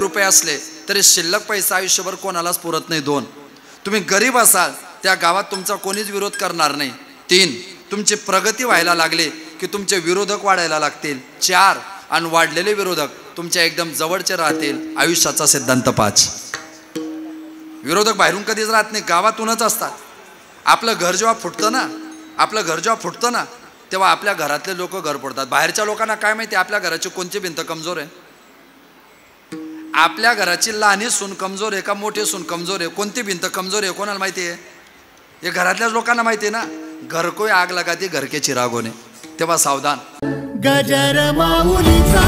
रुपये असले तरी शिल्लक पैसा आयुष्यभर कोणालाच पुरत नाही. 2, तुम्ही गरीब असाल त्या गावात तुमचा कोणीच विरोध करणार नाही. 3, तुमची प्रगती व्हायला लागली की तुमचे विरोधक वाढायला लागतील. 4, आणि वाढलेले विरोधक तुमच्या एकदम जवळचे राहतील. आयुष्याचा सिद्धांत 5. विरोधक बाहेरून कधीच राहत नाही, गावातूनच असतात. आपलं घर जेव्हा फुटतं ना तेव्हा आपल्या घरातले लोक घर पडतात. बाहेरच्या लोकांना काय माहिती आपल्या घराची कोणती भिंत कमजोर आहे, आपल्या घराची लहानी सून कमजोर आहे का मोठी सून कमजोर आहे, कोणती भिंत कमजोर आहे कोणाला माहिती आहे? हे घरातल्याच लोकांना माहिती आहे ना. घर कोई आग लगाती घर के चिरागों ने. तेव्हा सावधान. गजर माऊलीचा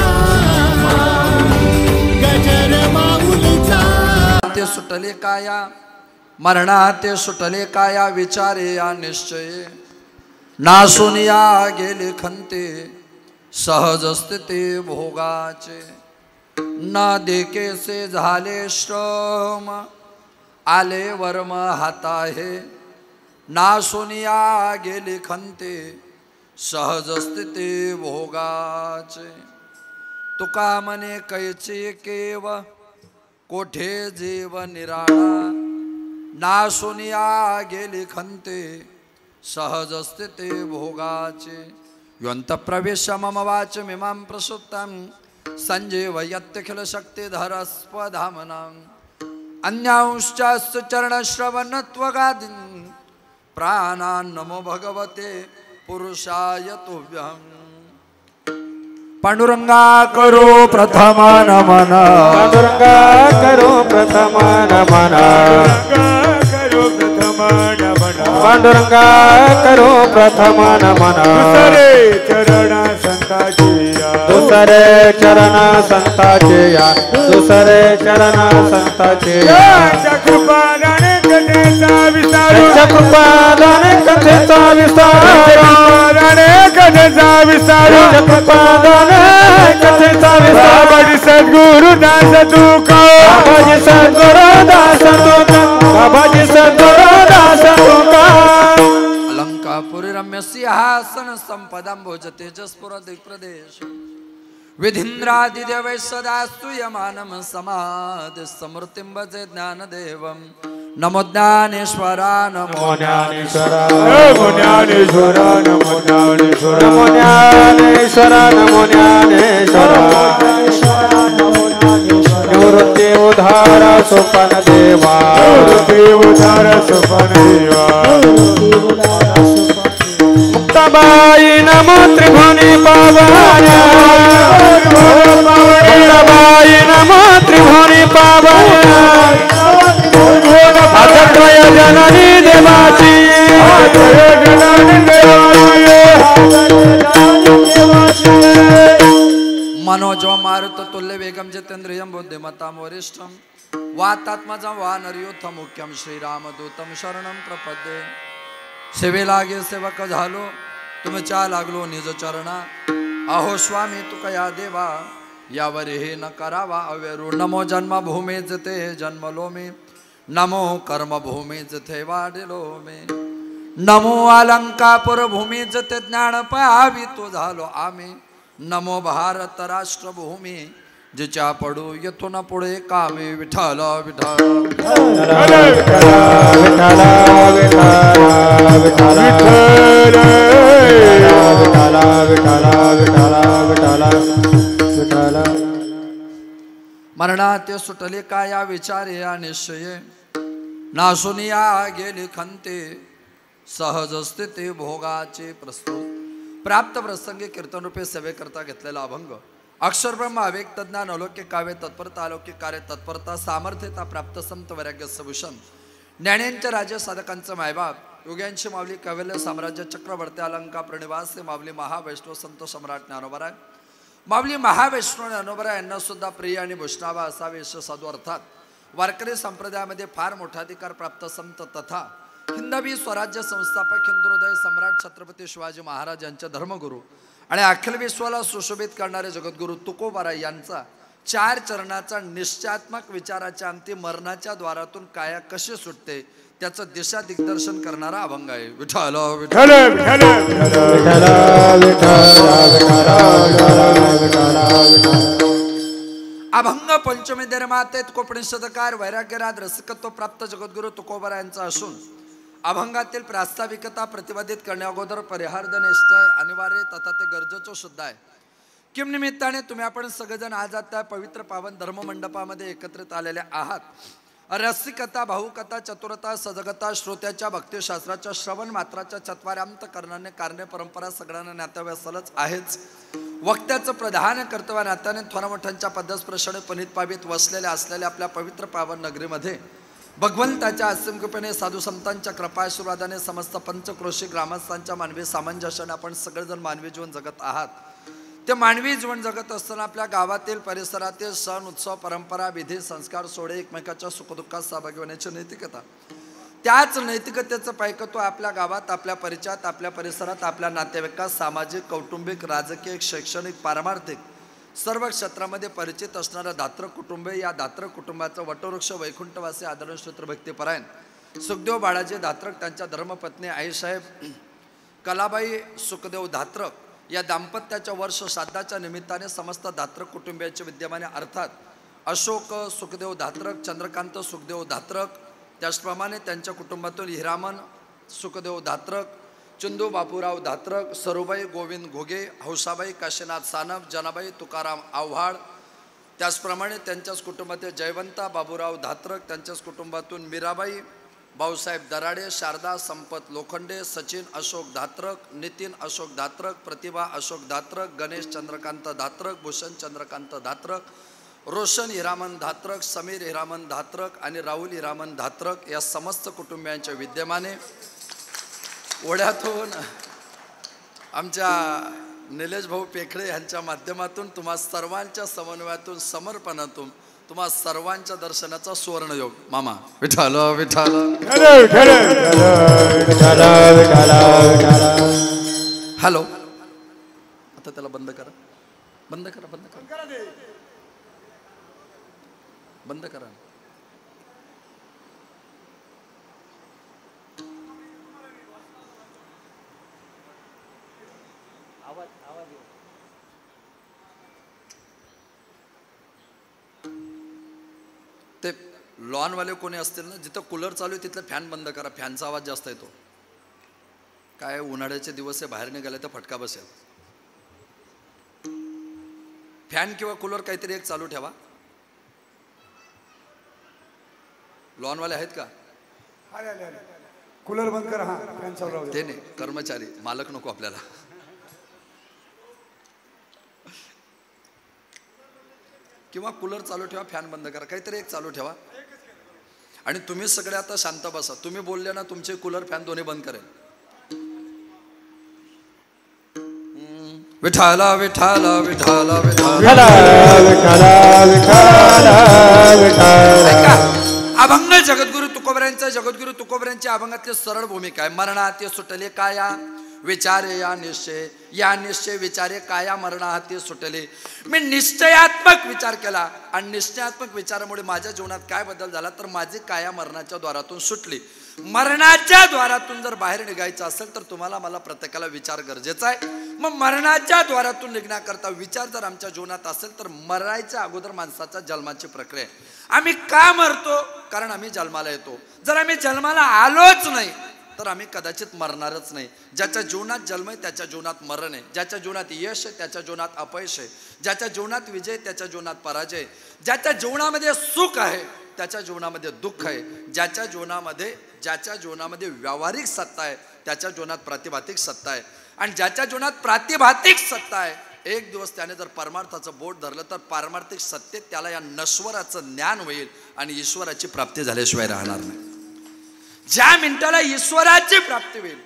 ते सुटले काया मरणा ते सुटले काया विचारे या निश्चये नासून या गेले खंते सहज स्थिती भोगाचे न देके से झाले श्रम आले वर्म हाता हे नासून या गेले खंते सहज स्थिती भोगाचे तुका मने कैचे केव कोठे जीव निराळा नासून या गेली खंते सहज स्थिती भोगाचे योंत प्रवेश मम वाच मिमां प्रसुप्तं संजीवयत्यखिल शक्तिधरस्वधामनां अन्यांश्च चरणश्रवणत्वगादीन् प्राणान् नमो भगवते पुरुषाय तुभ्यं. पांडुरंगा करो प्रथम नमन पांडुरंगा करो प्रथम नमन पांडुरंगा करो प्रथम नमन दुसरे चरण संताचे या दुसरे चरण संताचे कृपादाने कथेचा विस्तार कृपादाने कथेचा विस्तार बाबाजी सद्गुरु दास तुका बाबाजी सद्गुरु दास तुका बाबाजी सद्गुरु दास तुका अलंकापुरी रम्य सिंहासन संपदां भोजते जस्पुर दिक्प्रदेश विधिन्द्रादिदेवै सदा स्तूयमानं समाधि समृतिं भजे ज्ञानदेवं नमो ज्ञानेश्वरा नमो ज्ञानेश्वरा नमो ज्ञानेश्वरा नमो ज्ञानेश्वरा नमो ज्ञानेश्वरा नमो ज्ञानेश्वरा निवृत्ति उद्धार सोपन देवा निवृत्ति उद्धार सोपन देवा मुक्ताबाई नमो त्रिभुवनी पावन मुक्ताबाई नमो त्रिभुवनी पावन आदर्शय जननी देवाची मनोजव मारुत तुल्य वेगम जितेंद्रियं बुद्धिमतां वरिष्ठं वातात्मजं वानरयूथं मुख्यं श्रीरामदूतं शरणं प्रपद्ये. सेवेलागे सेवक झालो तुमच्या लागलो निज चरणा अहो स्वामी तुका या देवा यावर हे न करावा अवेरू. नमो जन्मभूमी जिथे जन्मलो मी नमो कर्मभूमी जिथे वाढलो मी नमो अलंकापुर भूमी जिथे ज्ञान पावी तो झालो आम्ही नमो भारत राष्ट्रभूमी जिच्या पडू येथून पुढे कामे विठ्ठल मरणा ते सुटले काया विचारे या निश्चये नासून या गेली खंते सहज स्थिती भोगाचे प्रस्तुत. प्राप्त प्रसंगी कीर्तन रूपे सेवेकरता घेतलेला अभंग अक्षर ब्रह्म अव्यक्त ज्ञान अलौकिक काव्य तत्परता अलौकिक कार्य तत्परता सामर्थ्यता प्राप्त संत वैराग्य सभूषण ज्ञानेंच्या राज्य साधकांचं मायबाप योग्यांची माऊली कवल्य साम्राज्य चक्रवर्ती अलंका प्रणिवासी माऊली महावैष्णव संत सम्राट ज्ञानोबराय माऊली महावैष्णव ज्ञानोबराय यांना सुद्धा प्रिय आणि वैष्णव असा वेश साधू अर्थात वारकरी संप्रदायामध्ये फार मोठा अधिकार प्राप्त संत तथा हिंदवी स्वराज्य संस्थापक हिंदुहृदय सम्राट छत्रपती शिवाजी महाराज यांचे धर्मगुरू आणि अखिल विश्वाला सुशोभित करणारे जगद्गुरु तुकोबाराय यांचा 4 चरणाचा निश्चयात्मक विचाराच्या अंती मरणाच्या द्वारातून काया कशी सुटते त्याचं दिशा दिग्दर्शन करणारा अभंग आहे. विठ्ठल विठ्ठल अभंग पंचमी धर्मातेत कोपनिषदकार वैराग्यराज रसिकत्व प्राप्त जगद्गुरु तुकोबरा यांचा असून अभंगातील प्रास्ताविकता प्रतिपादित करण्याअगोदर परिहार्द निष्ठय अनिवार्य तथा ते गरजेचं सुद्धा आहे. किम निमित्ताने तुम्ही आपण सगळेजण आज त्या पवित्र पावन धर्ममंडपामध्ये एकत्रित आलेले आहात. रसिकता, भाऊकथा, चतुरता, सजगता, श्रोत्याच्या भक्तिशास्त्राच्या श्रवण मात्राच्या चत्वार्यांत करणाने कारणे परंपरा सगळ्यांना नात्याव्यासलच आहेच. वक्त्याचं प्रधान कर्तव्य नात्याने थोरामोठ्यांच्या पदस्पर्शाने पनित पावित वसलेल्या असलेल्या आपल्या पवित्र पावन नगरीमध्ये भगवंताच्या असीम कृपेने साधू संतांच्या कृपाआशीर्वादाने समस्त पंचक्रोशी ग्रामस्थांच्या मानवी सामंजस्याने आपण सगळेजण मानवी जीवन जगत आहात. ते मानवी जीवन जगत असताना आपल्या गावातील परिसरातील सण उत्सव परंपरा विधी संस्कार सोहळे एकमेकाच्या सुखदुःखात सहभागी होण्याची नैतिकता, त्याच नैतिकतेचं पायकत्व आपल्या गावात, आपल्या परिचयात, आपल्या परिसरात, आपल्या नातेवाईकात सामाजिक, कौटुंबिक, राजकीय, शैक्षणिक, पारमार्थिक सर्व क्षेत्रामध्ये परिचित असणारं दात्र कुटुंब. या दात्र कुटुंबाचं वटवृक्ष वैकुंठवासी आदरणीय श्रोत्रभक्तीपरायण सुखदेव बाळाजी धात्रक, त्यांच्या धर्मपत्नी आईसाहेब कलाबाई सुखदेव धात्रक या दाम्पत्याच्या वर्ष श्राद्धाच्या निमित्ताने समस्त धात्रक कुटुंबियांचे विद्यमाने अर्थात अशोक सुखदेव धात्रक, चंद्रकांत सुखदेव धात्रक, त्याचप्रमाणे त्यांच्या कुटुंबातून हिरामन सुखदेव धात्रक, चंदू बापूराव धात्रक, सरूबाई गोविंद घोगे, हौसाबाई काशीनाथ सानप, जनाबाई तुकाराम आव्हाड, त्याचप्रमाणे त्यांच्याच कुटुंबातील जयवंता बाबूराव धात्रक, त्यांच्याच कुटुंबातून मीराबाई भाऊसाहेब दराडे, शारदा संपत लोखंडे, सचिन अशोक धात्रक, नितीन अशोक धात्रक, प्रतिभा अशोक धात्रक, गणेश चंद्रकांत धात्रक, भूषण चंद्रकांत धात्रक, रोशन हिरामन धात्रक, समीर हिरामन धात्रक आणि राहुल हिरामन धात्रक या समस्त कुटुंबियांच्या विद्यमाने ओढ्यातून आमच्या निलेश भाऊ पेखळे यांच्या माध्यमातून तुम्हा सर्वांच्या समन्वयातून समर्पणातून तुम्हा सर्वांच्या दर्शनाचा सुवर्णयोग. मामा विठाल विठाल. हॅलो, आता त्याला बंद करा, बंद करा, बंद करा, बंद करा. ते लॉनवाले कोणी असतील ना, जिथं कूलर चालू आहे तिथलं फॅन बंद करा, फॅनचा आवाज जास्त येतो. काय उन्हाळ्याचे दिवस आहे, बाहेर निघाले तर फटका बसेल. फॅन किंवा कूलर काहीतरी एक चालू ठेवा. लॉनवाले आहेत का? कूलर बंद करा. हा फॅन चालू राहू ते नाही, कर्मचारी, मालक नको आपल्याला. किंवा कूलर चालू ठेवा, फॅन बंद करा, काहीतरी एक चालू ठेवा. आणि तुम्ही सगळे आता शांत बसा. तुम्ही बोलले ना, तुमचे कूलर फॅन दोन्ही बंद करेल. विठाला विठाला विठाला विठाला. अभंग जगद्गुरु तुकोबऱ्यांचा, जगद्गुरु तुकोबऱ्यांच्या अभंगातली सरळ भूमिका आहे. मरणाते सुटले काया विचारे या निश्चय विचारे काया मरणाते सुटले. मी निश्चयात्मक विचार केला आणि निश्चयात्मक विचारामुळे माझ्या जीवनात काय बदल झाला तर माझी काया मरणाच्या द्वारातून सुटली. मरणाच्या द्वारातून जर बाहेर निघायचं असेल तर तुम्हाला मला प्रत्येकाला विचार गरजेचा आहे. मग मरणाच्या द्वारातून निघण्याकरता विचार जर आमच्या जीवनात असेल तर मरायच्या अगोदर माणसाच्या जन्माची प्रक्रिया आहे. आम्ही का मरतो? कारण आम्ही जन्माला येतो. जर आम्ही जन्माला आलोच नाही तर आम्ही कदाचित मरणारच नाही. ज्याच्या जीवनात जन्म आहे त्याच्या जीवनात मरण आहे. ज्याच्या जीवनात यश आहे त्याच्या जीवनात अपयश आहे. ज्याच्या जीवनात विजय त्याच्या जीवनात पराजय. ज्याच्या जीवनामध्ये सुख आहे त्याच्या जीवनामध्ये दुःख आहे. ज्याच्या जीवनामध्ये व्यावहारिक सत्ता आहे त्याच्या जीवनात प्रातिभातिक सत्ता आहे. आणि ज्याच्या जीवनात प्रातिभातिक सत्ता आहे, एक दिवस त्याने जर परमार्थाचं बोट धरलं तर पारमार्थिक सत्तेत त्याला या नश्वराचं ज्ञान होईल आणि ईश्वराची प्राप्ती झाल्याशिवाय राहणार नाही. ज्या मिनिटाला ईश्वराची प्राप्ती होईल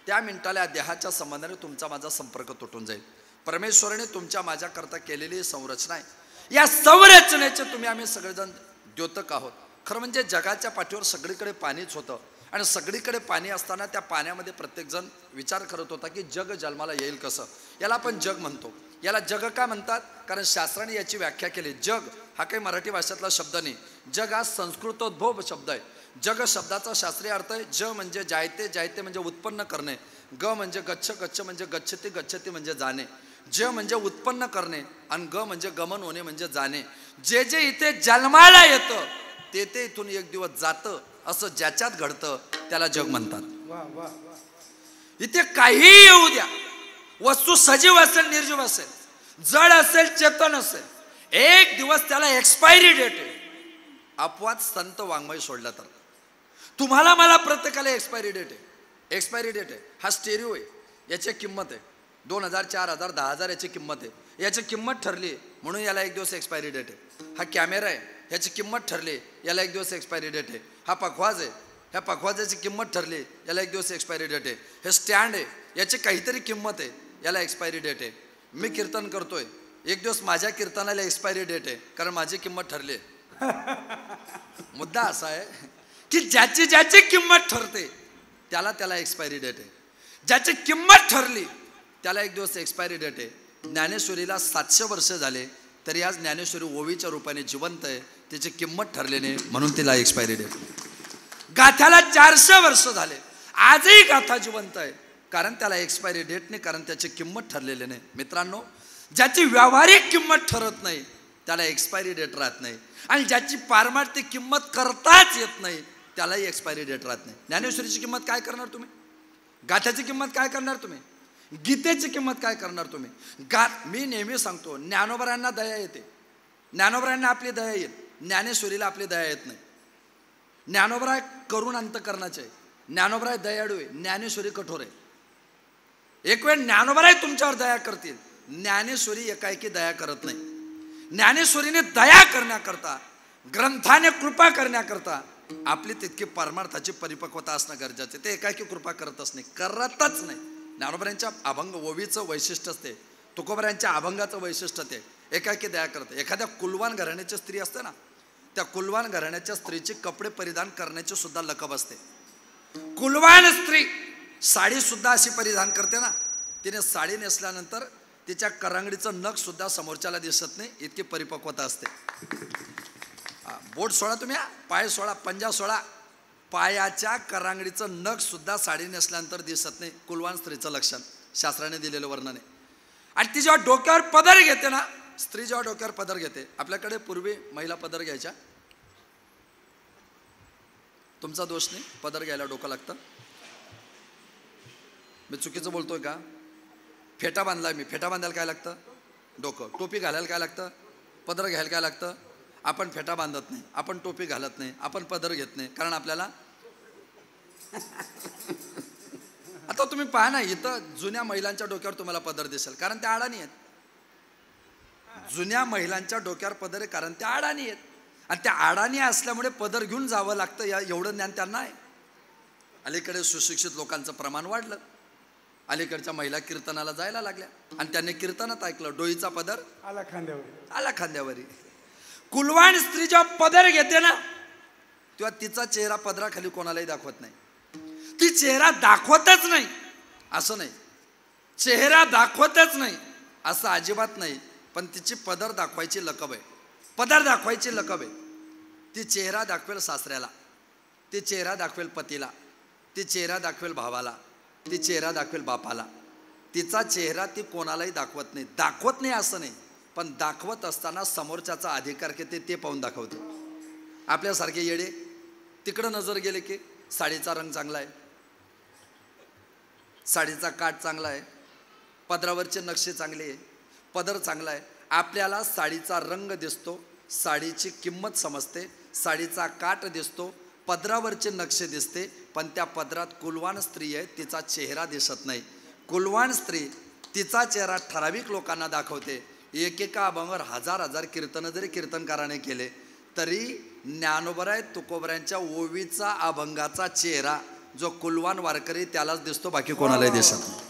त्या मिनिटाला या देहाच्या संबंधाने तुमचा माझा संपर्क तुटून जाईल. परमेश्वराने तुमच्या माझ्याकरता केलेली संरचना आहे. या संरचनेचे तुम्ही आम्ही सगळेजण द्योतक आहोत. खरं म्हणजे जगाच्या पाठीवर सगळीकडे पाणीच होतं आणि सगळीकडे पाणी असताना त्या पाण्यामध्ये प्रत्येकजण विचार करत होता की जग जन्माला येईल कसं. याला आपण जग म्हणतो. याला जग का म्हणतात? कारण शास्त्राने याची व्याख्या केली. जग हा काही मराठी भाषेतला शब्द नाही. जग हा संस्कृतोद्भव शब्द आहे. जग शब्दाचा शास्त्रीय अर्थ आहे ज म्हणजे जायते, जायते म्हणजे उत्पन्न करणे, ग म्हणजे गच्छ, गच्छ म्हणजे गच्छती, गच्छती म्हणजे जाणे. ज म्हणजे उत्पन्न करणे आणि ग म्हणजे गमन होणे म्हणजे जाणे. जे जे इथे जन्माला येतं ते ते इथून एक दिवस जातं. असं ज्याच्यात घडतं त्याला जग म्हणतात. इथे काहीही येऊ द्या, वस्तू सजीव असेल निर्जीव असेल, जड असेल चेतन असेल, एक दिवस त्याला एक्सपायरी डेट आहे. अपवाद संत वाङ्मय सोडला तर तुम्हाला मला प्रत्येकाला एक्सपायरी डेट आहे. एक्सपायरी डेट आहे. हा स्टेरिओ आहे, याची किंमत आहे 2000, 4000, 10,000 याची किंमत आहे. याची किंमत ठरली म्हणून याला एक दिवस एक्सपायरी डेट आहे. हा कॅमेरा आहे, ह्याची किंमत ठरली, याला एक दिवस एक्सपायरी डेट आहे. हा पखवाज आहे, ह्या पखवाजाची किंमत ठरली, याला एक दिवस एक्सपायरी डेट आहे. हे स्टँड आहे, याची काहीतरी किंमत आहे, याला एक्सपायरी डेट आहे. मी कीर्तन करतोय, एक दिवस माझ्या कीर्तनाला एक्सपायरी डेट आहे, कारण माझी किंमत ठरली. मुद्दा असा आहे की ज्याची ज्याची किंमत ठरते त्याला त्याला एक्सपायरी डेट आहे. ज्याची किंमत ठरली त्याला एक दिवस एक्सपायरी डेट आहे. ज्ञानेश्वरीला 700 वर्ष झाले तरी आज ज्ञानेश्वरी ओवीच्या रूपाने जिवंत आहे. तिची किंमत ठरली नाही म्हणून तिला एक्सपायरी डेट. गाथ्याला 400 वर्ष झाले, आजही गाथा जिवंत आहे, कारण त्याला एक्सपायरी डेट नाही, कारण त्याची किंमत ठरलेली नाही. मित्रांनो, ज्याची व्यावहारिक किंमत ठरत नाही त्याला एक्सपायरी डेट राहत नाही, आणि ज्याची पारमार्थिक किंमत करताच येत नाही त्यालाही एक्सपायरी डेट राहत नाही. ज्ञानेश्वरीची किंमत काय करणार तुम्ही? गाथ्याची किंमत काय करणार तुम्ही? गीतेची किंमत काय करणार तुम्ही? मी नेहमी सांगतो, ज्ञानोबरायांना दया येते, ज्ञानोबरायांना आपली दया येईल, ज्ञानेश्वरीला आपली दया येत नाही. ज्ञानोबराय करुण अंतकरणाचे आहे, ज्ञानोबराय दयाळू आहे, ज्ञानेश्वरी कठोर आहे. एक वेळ ज्ञानोबराय तुमच्यावर दया करतील, ज्ञानेश्वरी एकाएकी दया करत नाही. ज्ञानेश्वरीने दया करण्याकरता, ग्रंथाने कृपा करण्याकरता आपली तितकी परमार्थाची परिपक्वता असणं गरजेचं. ते एकाएकी कृपा करतच नाही, करतच नाही. ज्ञानोबरायांच्या अभंग ओवीचं वैशिष्ट्यच ते, तुकोबरायांच्या अभंगाचं वैशिष्ट्य ते, एकाएकी दया करते. एखाद्या कुलवान घराण्याची स्त्री असते ना, त्या कुलवान घराण्याच्या स्त्रीचे कपडे परिधान करण्याची सुद्धा लकब असते. कुलवान स्त्री साडी सुद्धा अशी परिधान करते ना, तिने साडी नेसल्यानंतर तिच्या करंगडीचं नख सुद्धा समोरच्याला दिसत नाही, इतकी परिपक्वता असते. बोट सोडा तुम्ही, पाय सोडा, पंजा सोडा, पायाच्या करंगडीचं नख सुद्धा साडी नेसल्यानंतर दिसत नाही. कुलवान स्त्रीचं लक्षण शास्त्राने दिलेलं वर्णन आहे. आणि ती जेव्हा डोक्यावर पदर घेते ना, स्त्री जेव्हा डोक्यावर पदर घेते, आपल्याकडे पूर्वी महिला पदर घ्यायच्या, तुमचा दोष नाही, पदर घ्यायला डोकं लागतं. मी चुकीचं बोलतोय का? फेटा बांधलाय मी, फेटा बांधायला काय लागतं? डोकं. टोपी घालायला काय लागतं? पदर घ्यायला काय लागतं? आपण फेटा बांधत नाही, आपण टोपी घालत नाही, आपण पदर घेत नाही, कारण आपल्याला आता तुम्ही पहा ना, इथं जुन्या महिलांच्या डोक्यावर तुम्हाला पदर दिसेल, कारण त्या अडाणी आहेत. जुन्या महिलांच्या डोक्यावर पदर आहे कारण त्या अडाणी आहेत, आणि त्या अडाणी असल्यामुळे पदर घेऊन जावं लागतं, या एवढं ज्ञान त्यांना आहे. अलीकडे सुशिक्षित लोकांचं प्रमाण वाढलं, अलीकडच्या महिला कीर्तनाला जायला लागल्या, आणि त्यांनी कीर्तनात ऐकलं, डोईचा पदर आला खांद्यावर, आला खांद्यावरी. कुलवान स्त्री जेव्हा पदर घेते ना, तेव्हा तिचा चेहरा पदराखाली कोणालाही दाखवत नाही. ती चेहरा दाखवतच नाही असं नाही, चेहरा दाखवतच नाही असं अजिबात नाही, पण तिची पदर दाखवायची लकब आहे, पदर दाखवायची लकब आहे. ती चेहरा दाखवेल सासऱ्याला, ती चेहरा दाखवेल पतीला, ती चेहरा दाखवेल भावाला, ती चेहरा दाखवेल बापाला. तिचा चेहरा ती कोणालाही दाखवत नाही. दाखवत नाही असं नाही, पण दाखवत असताना समोरच्याचा अधिकार किती ते पाहून दाखवते. आपल्यासारखे येडे तिकडं नजर गेले की साडीचा रंग चांगला आहे, साडीचा काठ चांगला आहे, पदरावरचे नक्षे चांगले आहे, पदर चांगला आहे. आपल्याला साडीचा रंग दिसतो, साडीची किंमत समजते, साडीचा काठ दिसतो, पदरावरचे नक्षे दिसते, पण त्या पदरात कुलवान स्त्री आहे, तिचा चेहरा दिसत नाही. कुलवान स्त्री तिचा चेहरा ठराविक लोकांना दाखवते. एकेका अभंगावर 1000 कीर्तनं जरी कीर्तनकाराने केले तरी ज्ञानोबराय तुकोबरायांच्या ओवीचा अभंगाचा चेहरा जो कुलवान वारकरी त्यालाच दिसतो, बाकी कोणालाही दिसत नाही.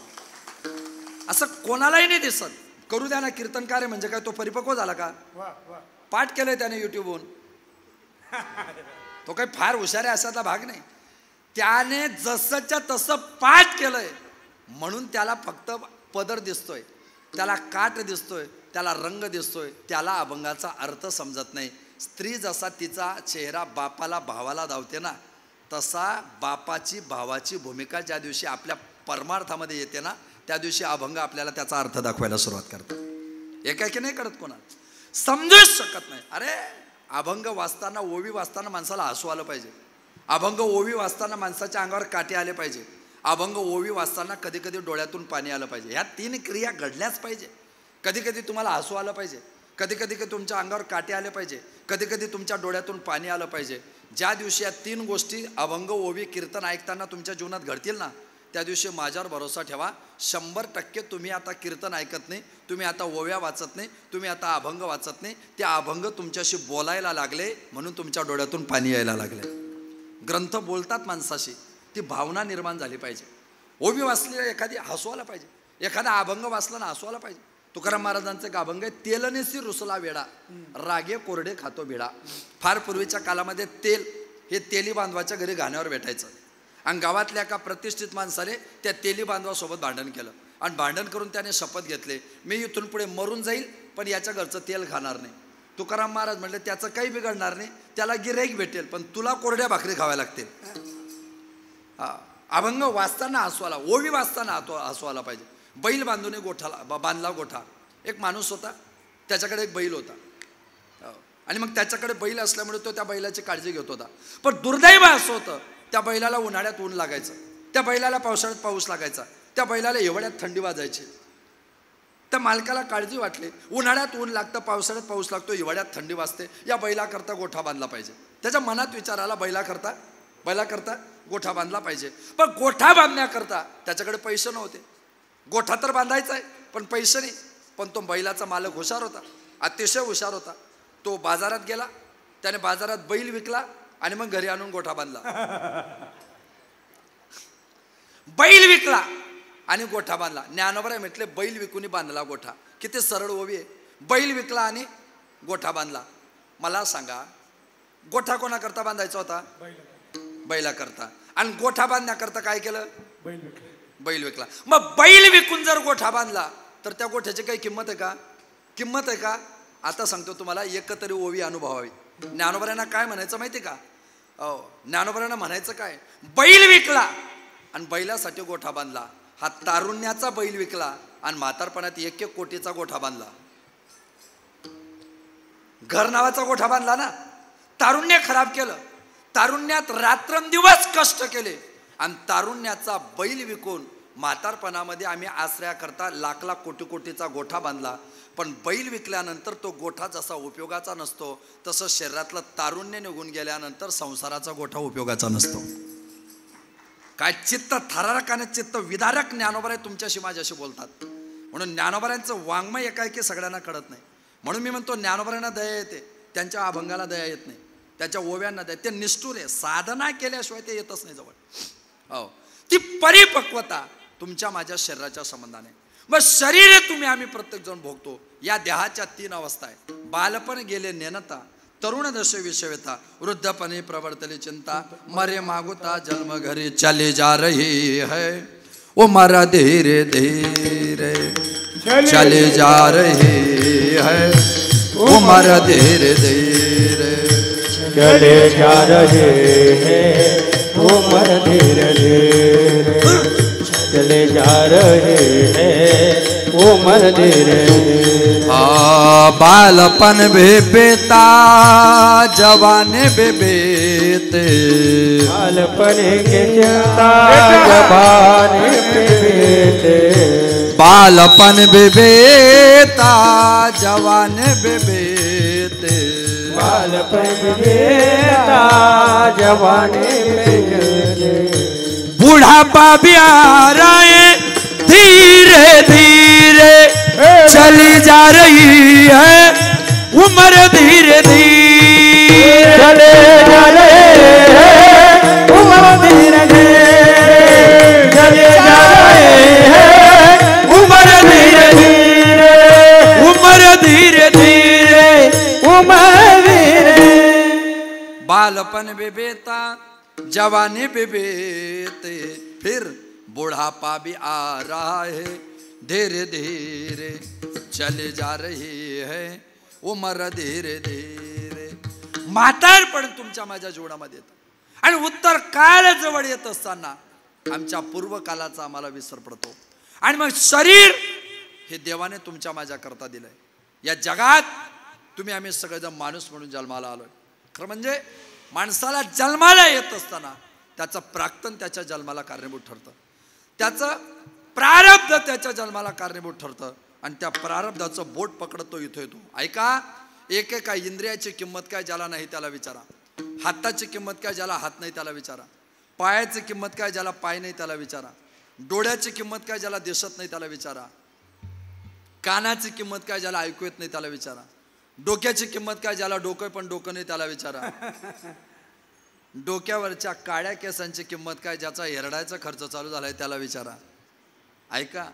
असं कोणालाही नाही दिसत. करू द्या ना, कीर्तनकार आहे म्हणजे काय तो परिपक्व झाला का? पाठ केलंय त्याने युट्यूबहून, तो काही फार हुशार आहे असाचा भाग नाही. त्याने जसंच्या तसं पाठ केलंय म्हणून त्याला फक्त पदर दिसतोय, त्याला काठ दिसतोय, त्याला रंग दिसतोय, त्याला अभंगाचा अर्थ समजत नाही. स्त्री जसा तिचा चेहरा बापाला भावाला धावते ना, तसा बापाची भावाची भूमिका ज्या दिवशी आपल्या परमार्थामध्ये येते ना, त्या दिवशी अभंग आपल्याला त्याचा अर्थ दाखवायला सुरुवात करतात. एकाएकी नाही करत कोणा, समजूच शकत नाही. अरे अभंग वाचताना, ओवी वाचताना माणसाला हसू आलं पाहिजे. अभंग ओवी वाचताना माणसाच्या अंगावर काटे आले पाहिजे. अभंग ओवी वाचताना कधी कधी डोळ्यातून पाणी आलं पाहिजे. ह्या 3 क्रिया घडल्याच पाहिजे. कधी कधी तुम्हाला हसू आलं पाहिजे, कधी कधी तुमच्या अंगावर काटे आले पाहिजे, कधी कधी तुमच्या डोळ्यातून पाणी आलं पाहिजे. ज्या दिवशी या 3 गोष्टी अभंग ओवी कीर्तन ऐकताना तुमच्या जीवनात घडतील ना, त्या दिवशी माझ्यावर भरोसा ठेवा, 100% तुम्ही आता कीर्तन ऐकत नाही, तुम्ही आता ओव्या वाचत नाही, तुम्ही आता अभंग वाचत नाही. ते अभंग तुमच्याशी बोलायला लागले म्हणून तुमच्या डोळ्यातून पाणी यायला लागले. ग्रंथ बोलतात माणसाशी, ती भावना निर्माण झाली पाहिजे. ओवी वाचली एखादी हसू आला पाहिजे, एखादा अभंग वाचला ना हसू आला पाहिजे. तुकाराम महाराजांचं एक अभंग आहे, तेलनेसी रुसला वेडा, रागे कोरडे खातो भिडा. फार पूर्वीच्या काळामध्ये तेल हे तेली बांधवाच्या घरी घाण्यावर भेटायचं आणि गावातल्या एका प्रतिष्ठित माणसाने त्या तेली बांधवासोबत भांडण केलं आणि भांडण करून त्याने शपथ घेतले, मी इथून पुढे मरून जाईल पण याच्या घरचं तेल खाणार नाही. तुकाराम महाराज म्हणले, त्याचं काही बिघडणार नाही, त्याला गिऱ्हाईक भेटेल पण तुला कोरड्या भाकरी खाव्या लागतील. अभंग वाचताना हसू आला, ओवी वाचताना हसू आला पाहिजे. बैल बांधून बांधला गोठा. एक माणूस होता, त्याच्याकडे एक बैल होता आणि मग त्याच्याकडे बैल असल्यामुळे तो त्या बैलाची काळजी घेत होता. पण दुर्दैव असं होतं, त्या बैलाला उन्हाळ्यात ऊन लागायचं, त्या बैलाला पावसाळ्यात पाऊस लागायचा, त्या बैलाला एवढ्यात थंडी वाजायची. त्या मालकाला काळजी वाटली, उन्हाळ्यात ऊन लागतं, पावसाळ्यात पाऊस लागतो, हिवाळ्यात थंडी वाजते, या बैलाकरता गोठा बांधला पाहिजे. त्याच्या मनात विचार आला, बैलाकरता गोठा बांधला पाहिजे. पण गोठा बांधण्याकरता त्याच्याकडे पैसे नव्हते. गोठा तर बांधायचा आहे पण पैसे नाही. पण तो बैलाचा मालक हुशार होता, अतिशय हुशार होता. तो बाजारात गेला, त्याने बाजारात बैल विकला आणि मग घरी आणून गोठा बांधला. बैल विकला आणि गोठा बांधला. ज्ञानोबराय म्हटले, बैल विकून बांधला गोठा. किती सरळ ओवी आहे. बैल विकला आणि गोठा बांधला. मला सांगा, गोठा कोणाकरता बांधायचा होता? बैलाकरता. आणि गोठा बांधण्याकरता काय केलं? बैल विकला. मग बैल विकून जर गोठा बांधला तर त्या गोठ्याची काही किंमत आहे का? किंमत आहे का? आता सांगतो तुम्हाला, एकतरी ओवी अनुभवावी. ज्ञानोबरायांना काय म्हणायचं माहिती का? ज्ञानोबरायांना म्हणायचं काय, बैल विकला आणि बैलासाठी गोठा बांधला. हा तारुण्याचा बैल विकला आणि म्हातारपणात 1-1 कोटीचा गोठा बांधला. घर नावाचा गोठा बांधला ना. तारुण्य खराब केलं, तारुण्यात रात्रंदिवस कष्ट केले आणि तारुण्याचा बैल विकून म्हातारपणामध्ये आम्ही आश्रयाकरता लाख कोटीचा गोठा बांधला. पण बैल विकल्यानंतर तो गोठा जसा उपयोगाचा नसतो तसं शरीरातलं तारुण्य निघून गेल्यानंतर संसाराचा गोठा उपयोगाचा नसतो. काय चित्त थरारक चित्त विदारक ज्ञानोबराय तुमच्याशी माझ्याशी बोलतात. म्हणून ज्ञानोबरायांचं वाङ्मय एकाएकी सगळ्यांना कळत नाही. म्हणून मी म्हणतो, ज्ञानोबरायांना दया येते, त्यांच्या अभंगाला दया येत नाही, त्याच्या ओव्यांना दया. ते निष्ठुर आहे, साधना केल्याशिवाय ते येतच नाही जवळ. हो, ती परिपक्वता तुमच्या माझ्या शरीराच्या संबंधाने. मग शरीर तुम्ही आम्ही प्रत्येक जण भोगतो. या देहाच्या 3 अवस्था आहेत. बालपण गेले नेनता, तरुण दशे विषयता, वृद्धपणे प्रवर्तले चिंता, मरे मागुता जन्म घरी चले जा रही है, ओ मरा धीरे धीरे चले जा रही है, ओ मरा धीरे धीरे चले जा रहे हैं, ओ मरा धीरे धीरे चले जा रहे हैं, ओ मर धीरे धीरे. बालपन बेबेता जवाने बेबेते, बालपन के चिंता जवाने बेबेते, बालपन बेबेता जवाने बेबेते, बालपन बेबेता जवाने बेबेते. बुढ़ापा भी आ रहा है, धीरे धीरे चली जा रही है, उम्र धीरे धीरे चले जा रहे हैं, उम्र धीरे धीरे चले जा रहे हैं, उम्र धीरे धीरे, उम्र धीरे धीरे उम्र धीरे. बालपन बेबेता जवानी बेबेते, फिर बुढ़ापा भी आ रहा है, धीरे धीरे चले जा रही है, उम्र धीरे धीरे. म्हातारपण तुमच्या माझ्या जीवनामध्ये येतं आणि उत्तर काळ जवळ येत असताना आमच्या पूर्वकालाचा आम्हाला विसर पडतो आणि मग शरीर हे देवाने तुमच्या माझ्या करता दिलंय. या जगात तुम्ही आम्ही सगळेजण माणूस म्हणून जन्माला आलोय. खरं म्हणजे माणसाला जन्माला येत असताना त्याचं प्राक्तन त्याच्या जन्माला कारणीभूत ठरतं, त्याचं प्रारब्ध त्याच्या जन्माला कारणीभूत ठरतं आणि त्या प्रारब्धाचं बोट पकडत तो इथं येतो. ऐका, एकेका इंद्रियाची किंमत काय ज्याला नाही त्याला विचारा, हाताची किंमत काय ज्याला हात नाही त्याला विचारा, पायाची किंमत काय ज्याला पाय नाही त्याला विचारा, डोळ्याची किंमत काय ज्याला दिसत नाही त्याला विचारा, कानाची किंमत काय ज्याला ऐकू येत नाही त्याला विचारा, डोक्याची किंमत काय ज्याला डोकं पण डोकं नाही त्याला विचारा, डोक्यावरच्या काळ्या केसांची किंमत काय ज्याचा हेरडायचा खर्च चालू झालाय त्याला विचारा. ऐका,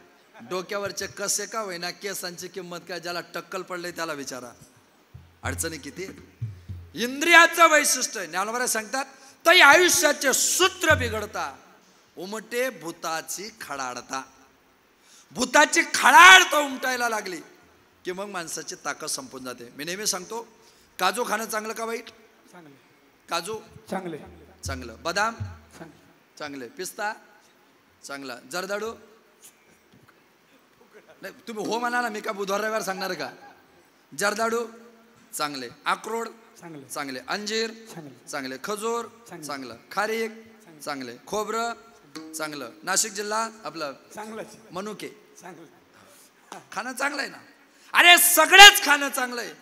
डोक्यावरचे कसे का होईना केसांची किंमत काय ज्याला टक्कल पडले त्याला विचारा. अडचणी किती. इंद्रियाचं वैशिष्ट्य ज्ञानोबा सांगतात, तरी आयुष्याचे सूत्र बिघडता उमटे भूताची खडाडता. भूताची खडाड तो उमटायला लागली की मग माणसाची ताकद संपून जाते. मी नेहमी सांगतो, काजू खाणं चांगलं का वाईट? काजू चांगले, चांगलं, बदाम चांगले, पिस्ता चांगला, जर्दाळू नाही. तुम्ही हो म्हणा ना, मी का बुधवार रविवार सांगणार का? जर्दाळू चांगले, अक्रोड चांगले, अंजीर चांगले, खजूर चांगलं, खारीक चांगले, खोबरं चांगलं, नाशिक जिल्हा आपलं मनुके खाणं चांगलं आहे ना. अरे सगळेच खाणं चांगलं आहे.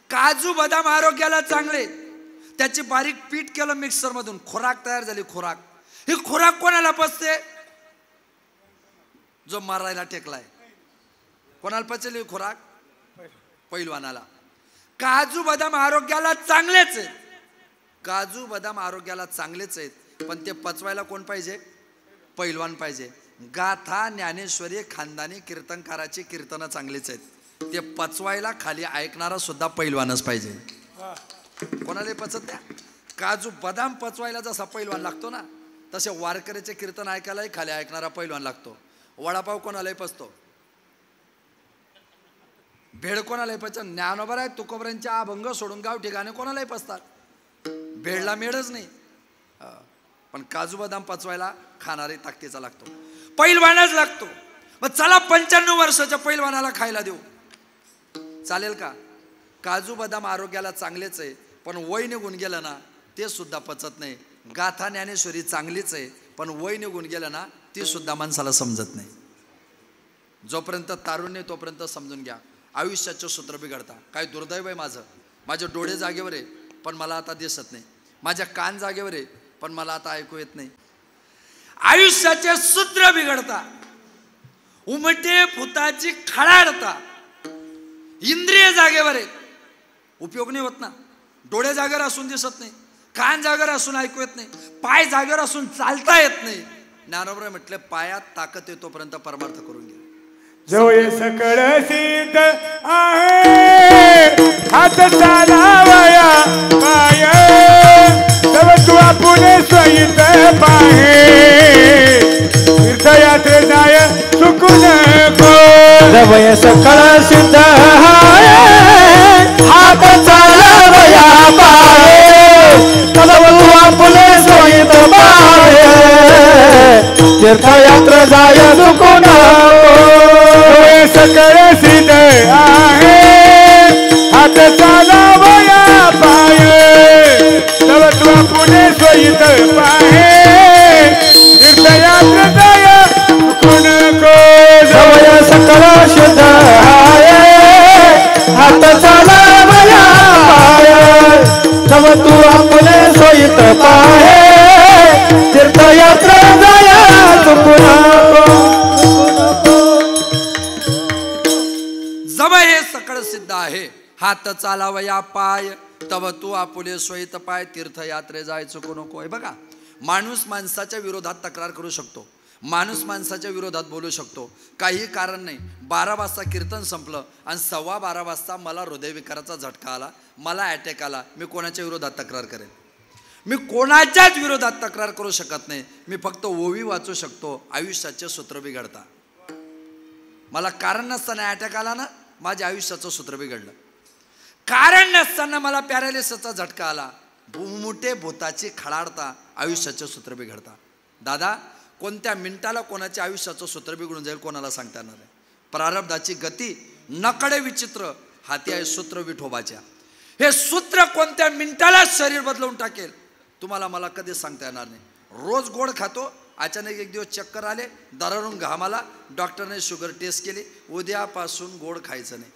काजू बदाम आरोग्याला चांगले, त्याची बारीक पीठ केलं मिक्सर मधून, खुराक तयार झाली. खुराक ही खुराक कोणाला पचते? जो मारायला टेकलाय. कोणाला पचली खुराक? पैलवानाला. काजू बदाम आरोग्याला चांगलेच आहेत, काजू बदाम आरोग्याला चांगलेच आहेत, पण ते पचवायला कोण पाहिजे? पैलवान पाहिजे. गाथा ज्ञानेश्वरी खानदानी कीर्तनकाराची कीर्तनं चांगलीच आहेत, ते पचवायला खाली ऐकणारा सुद्धा पैलवानच पाहिजे. कोणाला पचत द्या. काजू बदाम पचवायला जसा पैलवान लागतो ना, तसे वारकऱ्याचे कीर्तन ऐकायलाही खाली ऐकणारा पैलवान लागतो. वडापाव कोणालाही पचतो, भेळ कोणालाही पचत. ज्ञानोबा आहे तुकोबऱ्यांच्या अभंग सोडून गाव ठिकाणी कोणालाही पचतात, भेळला मेळच नाही. पण काजू बदाम पचवायला खाणारी ताकदीचा लागतो, पैलवानच लागतो. मग चला 95 वर्षाच्या पैलवानाला खायला देऊ, चालेल का? काजू बदाम आरोग्याला चांगलेच आहे, पण वय निघून गेलं ना ते सुद्धा पचत नाही. गाथा ज्ञानेश्वरी चांगलीच आहे, पण वय निघून गेलं ना ती सुद्धा माणसाला समजत नाही. जोपर्यंत तारुण्य तोपर्यंत समजून घ्या, आयुष्याचं सूत्र बिघडता. काय दुर्दैव आहे माझं, माझे डोळे जागेवर आहे पण मला आता दिसत नाही, माझ्या कान जागेवर आहे पण मला आता ऐकू येत नाही. आयुष्याचे सूत्र बिघडता, उमटे भूताची खडाडता. इंद्रिय जागेवर आहेत, उपयोग नाही होत ना. डोळे जागेवर असून दिसत नाही, कान जागेवर असून ऐकू येत नाही, पाय जागेवर असून चालता येत नाही. ज्ञानोबा म्हटले, पायात ताकद येतोपर्यंत परमार्थ करून घ्या. जो सकळ सिद्ध आहे हात चालावया पाय, तव तू आपुले स्वयंत पाहे, तीर्थयात्रे जाय चुकू नको. जवय सकळ सिद्ध आहे हात चालावया पाय, तव तू आपुले स्वयंत पाहे, तीर्थयात्रे जाय चुकू नको. सकळ सिद्ध आहे हात चालावया पाय, तव तू पुणे सोयीत पाहे, तीर्थयात्रा जाय चुकू नको. जवय सकळ शुद्ध आहे हात चालावया पाय, तव तू आपले सोयीत पाहे, तीर्थयात्रा जाय चुकू नको. जवळ हे सकळ सिद्ध आहे हात चालावया पाय, तव तू आपुले सोयीत पाय, तीर्थयात्रे जाय चुकू नको. आहे बघा, माणूस माणसाच्या विरोधात तक्रार करू शकतो, माणूस माणसाच्या विरोधात बोलू शकतो, काही कारण नाही. 12 वाजता कीर्तन संपलं आणि 12:15 वाजता मला हृदयविकाराचा झटका आला, मला अटॅक आला, मी कोणाच्या विरोधात तक्रार करेन? मी कोणाच्याच विरोधात तक्रार करू शकत नाही. मी फक्त ओवी वाचू शकतो. आयुष्याचे सूत्र बिघडता. मला कारण नसताना अटॅक आला ना, माझ्या आयुष्याचं सूत्र बिघडलं. कारण नसताना मला पॅरालिसिसचा झटका आला, मोठे भूताची खडाडता, आयुष्याचे सूत्र बिघडता. दादा, कोणत्या मिनिटाला कोणाच्या आयुष्याचं सूत्र बिघडून जाईल कोणाला सांगता येणार नाही. प्रारब्धाची गती नकडे विचित्र, हाती आहे सूत्र विठोबाच्या. हे सूत्र कोणत्या मिनिटाला शरीर बदलवून टाकेल तुम्हाला मला कधीच सांगता येणार नाही. रोज गोड खातो, अचानक एक दिवस चक्कर आले, दरारून घाम आला, डॉक्टरने शुगर टेस्ट केली, उद्यापासून गोड खायचं नाही.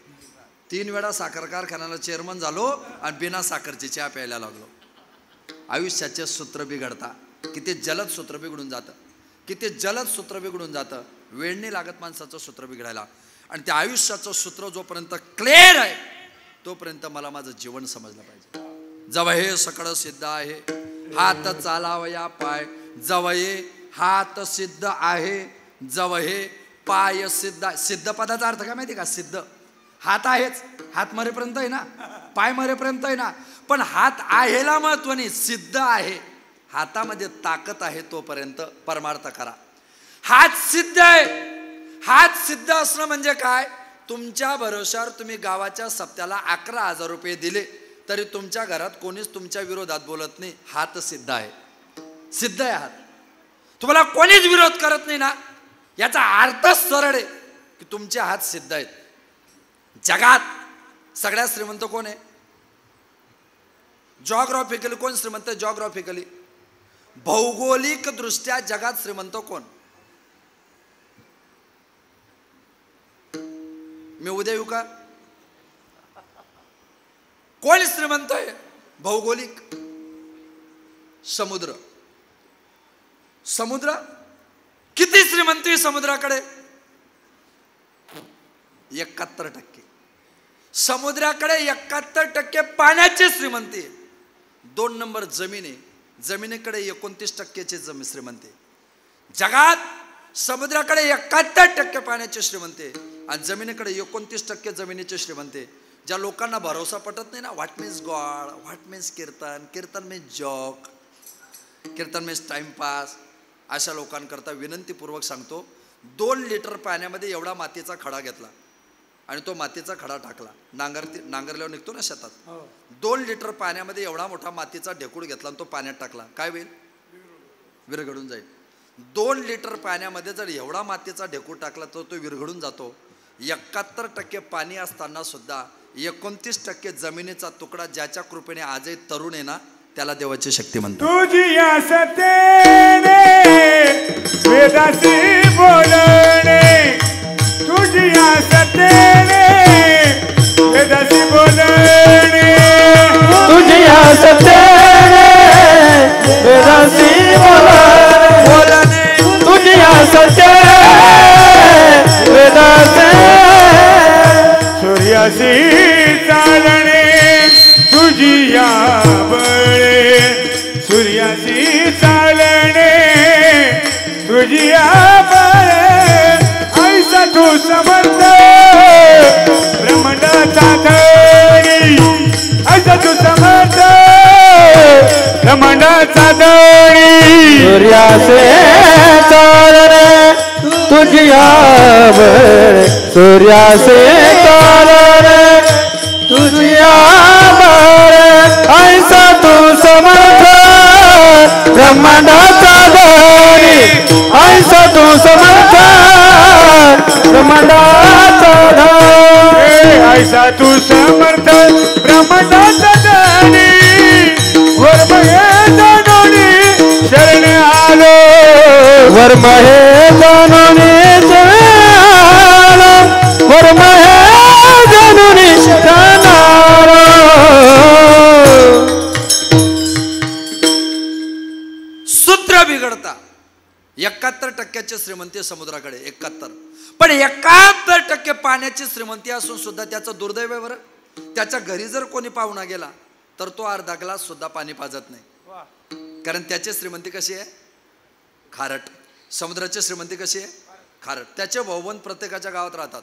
3 वेळा साखर कारखान्याला चेअरमन झालो आणि बिना साखरची चहा प्यायला लागलो. आयुष्याचे सूत्र बिघडता, किती जलद सूत्र बिघडून जातं, किती जलद सूत्र बिघडून जातं. वेळ नाही लागत माणसाचं सूत्र बिघडायला. आणि त्या आयुष्याचं सूत्र जोपर्यंत क्लिअर आहे तोपर्यंत मला माझं जीवन समजलं पाहिजे. जव हे सकळ सिद्ध आहे, हात चालावया पाय, जव हे हात सिद्ध आहे, जव हे पाय सिद्ध. सिद्ध पदाचा अर्थ काय माहिती का? सिद्ध हात आहेच, हात मरेपर्यंत आहे ना, पाय मरेपर्यंत आहे ना, पण हात आहेला महत्व नाही, सिद्ध आहे. हातामध्ये ताकद आहे तोपर्यंत परमार्थ करा. हात सिद्ध आहे. हात सिद्ध असणं म्हणजे काय? तुमच्या भरोशावर तुम्ही गावाच्या सप्त्याला 11,000 रुपये दिले तरी तुमच्या घरात कोणीच तुमच्या विरोधात बोलत नाही. हात सिद्ध आहे. सिद्ध आहे हात. तुम्हाला कोणीच विरोध करत नाही ना, याचा अर्थच सरळ आहे की तुमचे हात सिद्ध आहेत. जगात सगळ्यात श्रीमंत कोण आहे? जॉग्राफिकली कोण श्रीमंत? जॉग्राफिकली भौगोलिक दृष्ट्या जगात श्रीमंत कोण? मी उद्या येऊ का? कोण श्रीमंत आहे भौगोलिक? समुद्र. समुद्र किती श्रीमंती समुद्राकडे? 71%. समुद्राकडे 71% पाण्याची श्रीमंती. 2 नंबर जमीन आहे. जमिनीकडे 29%ची श्रीमंती. जगात समुद्राकडे 71% पाण्याची श्रीमंती आणि जमिनीकडे 29% जमिनीची श्रीमंती. ज्या लोकांना भरोसा पटत नाही ना, what means god, what means kirtan, kirtan means joke, kirtan means timepass, अशा लोकांकरता विनंतीपूर्वक सांगतो, 2 लिटर पाण्यामध्ये एवढा मातीचा खडा घेतला आणि तो मातीचा खडा टाकला. नांगरल्यावर निघतो ना शेतात. 2 लिटर पाण्यामध्ये एवढा मोठा मातीचा ढेकूळ घेतला आणि तो पाण्यात टाकला. काय होईल? विरघडून जाईल. 2 लिटर पाण्यामध्ये जर एवढा मातीचा ढेकूळ टाकला तर तो विरघडून जातो. 71% पाणी असताना सुद्धा 29% जमिनीचा तुकडा ज्याच्या कृपेने आजही तरुण आहे ना, त्याला देवाची शक्ती म्हणतो. तुझी या सतेने वेदासी बोलणे, तुझी या सतेने वेदासी बोलणे, तुझी या सतेने वेदासी बोलणे, तुझी या सतेने वेदासी सूर्यासी चालणे, तुझी या बळे, सूर्यासी चालणे, तुझी या बळे, ऐसा तू समर्थ ब्रह्मांडाचा धणी, ऐसा तू समर्थ ब्रह्मांडाचा धणी. सूर्यासे चालणे, तुझी आवड, सूर्यासे चालणे, तुझी आवड, ऐसा तू समर्थ ब्रह्मांडाचा धणी, ऐसा तू समर्थ ब्रह्मांडाचा धणी, ऐसा तू समर्थ ब्रह्मांडाचा धणी, वर्महे धनुनी शरण आलो, वर्महे धनुनी शरण आलो, वर्महे धनुनी शरण आलो. सूत्र बिघडता. 71% श्रीमंती समुद्राकडे, 71. पण 71% पाण्याची श्रीमंती असून सुद्धा त्याचं दुर्दैव आहे बरं. त्याच्या घरी जर कोणी पाहुणा गेला तर तो अर्धा ग्लास सुद्धा पाणी पाजत नाही. कारण त्याची श्रीमंती कशी आहे? खारट. समुद्राची श्रीमंती कशी आहे? खारट. त्याचे भाऊबंद प्रत्येकाच्या गावात राहतात.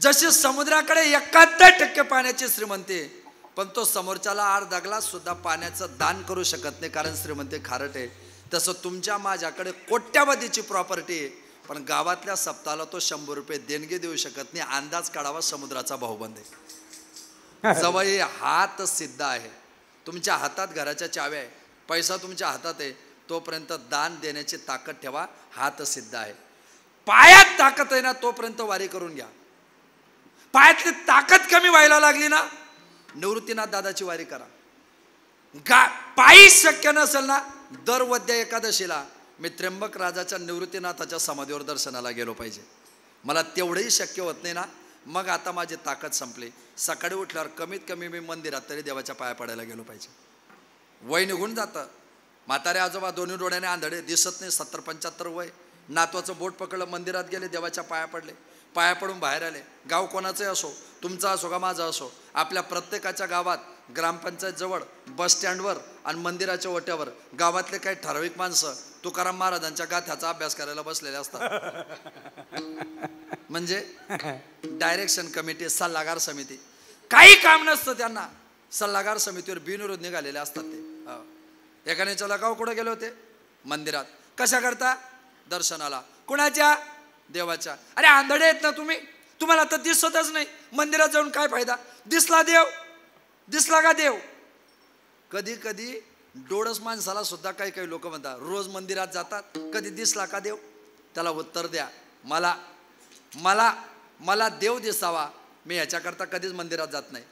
जशी समुद्राकडे 71% पाण्याची श्रीमंती, पण तो समोरच्याला अर्धा ग्लास सुद्धा पाण्याचं दान करू शकत नाही कारण श्रीमंती खारट आहे. तसं तुमच्या माझ्याकडे कोट्यावधीची प्रॉपर्टी आहे, पण गावातल्या सप्ताहाला तो 100 रुपये देणगी देऊ शकत नाही. अंदाज काढावा समुद्राचा भाऊबंद आहे. जवळ हात सिद्ध आहे. तुमच्या हातात घराच्या चाव्या आहे, पैसा तुमच्या हातात आहे तोपर्यंत दान देण्याची ताकद ठेवा, हात सिद्ध आहे. पायात ताकद आहे ना तोपर्यंत वारी करून घ्या. पायातली ताकद कमी व्हायला लागली ना निवृत्तीनाथ दादाची वारी करा. पायी शक्य नसेल ना दर वद्य एकादशीला मी त्र्यंबक राजाच्या निवृत्तीनाथाच्या समाधीवर दर्शनाला गेलो पाहिजे. मला तेवढंही शक्य होत नाही ना, मग आता माझी ताकद संपली. सकाळी उठल्यावर कमीत कमी मी मंदिरात तरी देवाच्या पाया पडायला गेलो पाहिजे. वय निघून जातं. म्हातारे आजोबा दोन्ही डोळ्याने आंधळे, दिसत नाही, 70-75 वय. नातवाचं बोट पकडलं, मंदिरात गेले, देवाच्या पाया पडले, पाया पडून बाहेर आले. गाव कोणाचंही असो, तुमचा असो का माझा असो, आपल्या प्रत्येकाच्या गावात ग्रामपंचायत जवळ, बस स्टँडवर आणि मंदिराच्या ओट्यावर गावातले काही ठराविक माणसं तुकाराम महाराजांच्या गाथ्याचा अभ्यास करायला बसलेले असतात. म्हणजे डायरेक्शन कमिटी, सल्लागार समिती, काही काम नसतं त्यांना, सल्लागार समितीवर बिनविरोध निघालेले असतात ते. एकाने चला गाव कुठं गेले होते? मंदिरात. कशा करता? दर्शनाला. कुणाच्या? देवाच्या. अरे आंधळे आहेत ना तुम्ही, तुम्हाला तर दिसतच नाही, मंदिरात जाऊन काय फायदा? दिसला देव, दिसला का देव? कधी कधी डोळस माणसाला सुद्धा काही काही लोक म्हणतात रोज मंदिरात जातात, कधी दिसला का देव? त्याला उत्तर द्या, मला मला मला देव दिसावा मी ह्याच्याकरता कधीच मंदिरात जात नाही.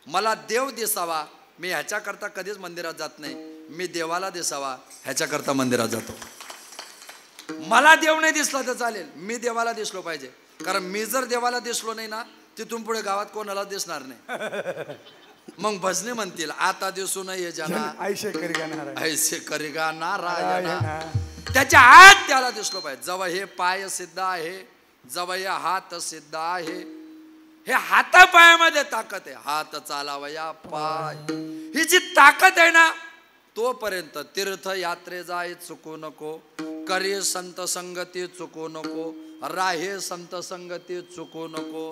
मला देव दिसावा मी ह्याच्याकरता कधीच मंदिरात जात नाही. मी देवाला दिसावा ह्याच्याकरता मंदिरात जातो. मला देव नाही दिसला तर चालेल, मी देवाला दिसलो पाहिजे. कारण मी जर देवाला दिसलो नाही ना तिथून पुढे गावात कोणाला दिसणार नाही. मग भजने म्हणतील आता दिसू नये जना ऐसे करिगा नारायणा. त्याच्या आत त्याला दिसलो पाहिजे. जेव्हा हे पाय सिद्ध आहे, जेव्हा हे हात सिद्ध आहे, हे हातापायामध्ये ताकद आहे. हात चालावया पाय, ही जी ताकद आहे ना तोपर्यंत तीर्थ यात्रे जाय चुकू नको, करी संत संगती चुकू नको, राहे संत संगती चुकू नको,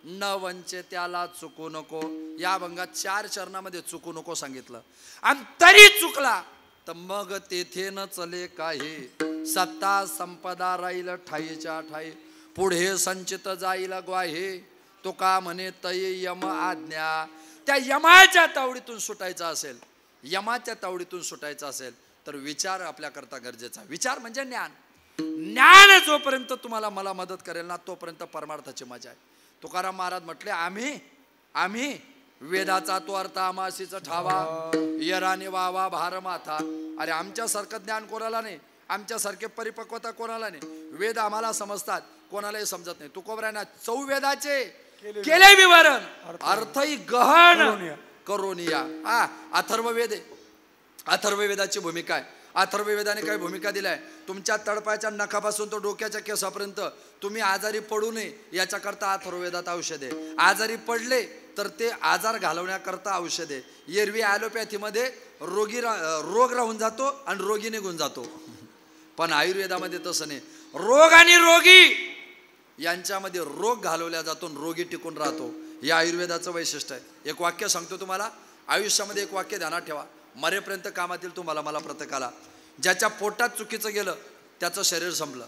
न वंचे त्याला चुकू नको. या अभंगात 4 चरणामध्ये चुकू नको सांगितलं. आणि तरी चुकला तर मग तेथे न चले काही, सत्ता संपदा राहील ठाईच्या ठाई, पुढे संचित जाईल ग्वाहे, तो का म्हणे तय यम आज्ञा. त्या यमाच्या तावडीतून सुटायचं असेल, यमाच्या तावडीतून सुटायचं असेल तर विचार आपल्याकरता गरजेचा. विचार म्हणजे ज्ञान. ज्ञान जोपर्यंत तुम्हाला मला मदत करेल ना तोपर्यंत परमार्थाची मजा आहे. तुकाराम महाराज म्हटले आम्ही वेदाचा तो अर्थ आमाशीच ठावा, यराने वावा भार माथा. अरे आमच्यासारखं ज्ञान कोणाला नाही, आमच्यासारखे परिपक्वता कोणाला नाही. वेद आम्हाला समजतात, कोणालाही समजत नाही. तुकोबरायांना 4 वेदाचे केले विवरण, अर्थही गहन करून या. अथर्ववेद आहे, अथर्ववेदाची भूमिका आहे. अथर्ववेदाने काय भूमिका दिलाय? तुमच्या तळपायाच्या नखापासून तो डोक्याच्या केसापर्यंत तुम्ही आजारी पडू नये याच्याकरता अथर्ववेदात औषध आहे. आजारी पडले तर ते आजार घालवण्याकरता औषध आहे. एरवी ॲलोपॅथीमध्ये रोग राहून जातो आणि रोगी निघून जातो, पण आयुर्वेदामध्ये तसं नाही. रोग आणि रोगी यांच्यामध्ये रोग घालवला जातो आणि रोगी टिकून राहतो. हे आयुर्वेदाचं वैशिष्ट्य आहे. एक वाक्य सांगतो तुम्हाला, आयुष्यामध्ये एक वाक्य ध्यानात ठेवा, मरेपर्यंत कामात येईल तुम्हाला, मला प्रत्येकाला. ज्याच्या पोटात चुकीचं गेलं त्याचं शरीर संपलं,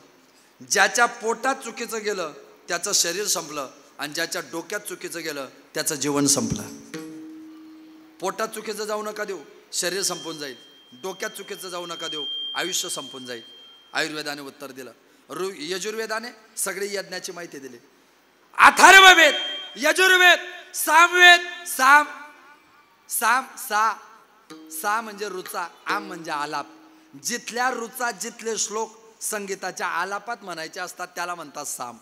ज्याच्या पोटात चुकीचं गेलं त्याचं शरीर संपलं, आणि ज्याच्या डोक्यात चुकीचं गेलं त्याचं जीवन संपलं. पोटात चुकीचं जाऊ नका देऊ, शरीर संपून जाईल. डोक्यात चुकीचं जाऊ नका देऊ, आयुष्य संपून जाईल. आयुर्वेदाने उत्तर दिलं. यजुर्वेदाने सगळी यज्ञाची माहिती दिली. अथर्ववेद, यजुर्वेद, सामवेद, साम सा म्हणजे रुचा, आम म्हणजे आलाप. जिथल्या रुचा, जिथले श्लोक संगीताच्या आलापात म्हणायचे असतात त्याला म्हणतात साम.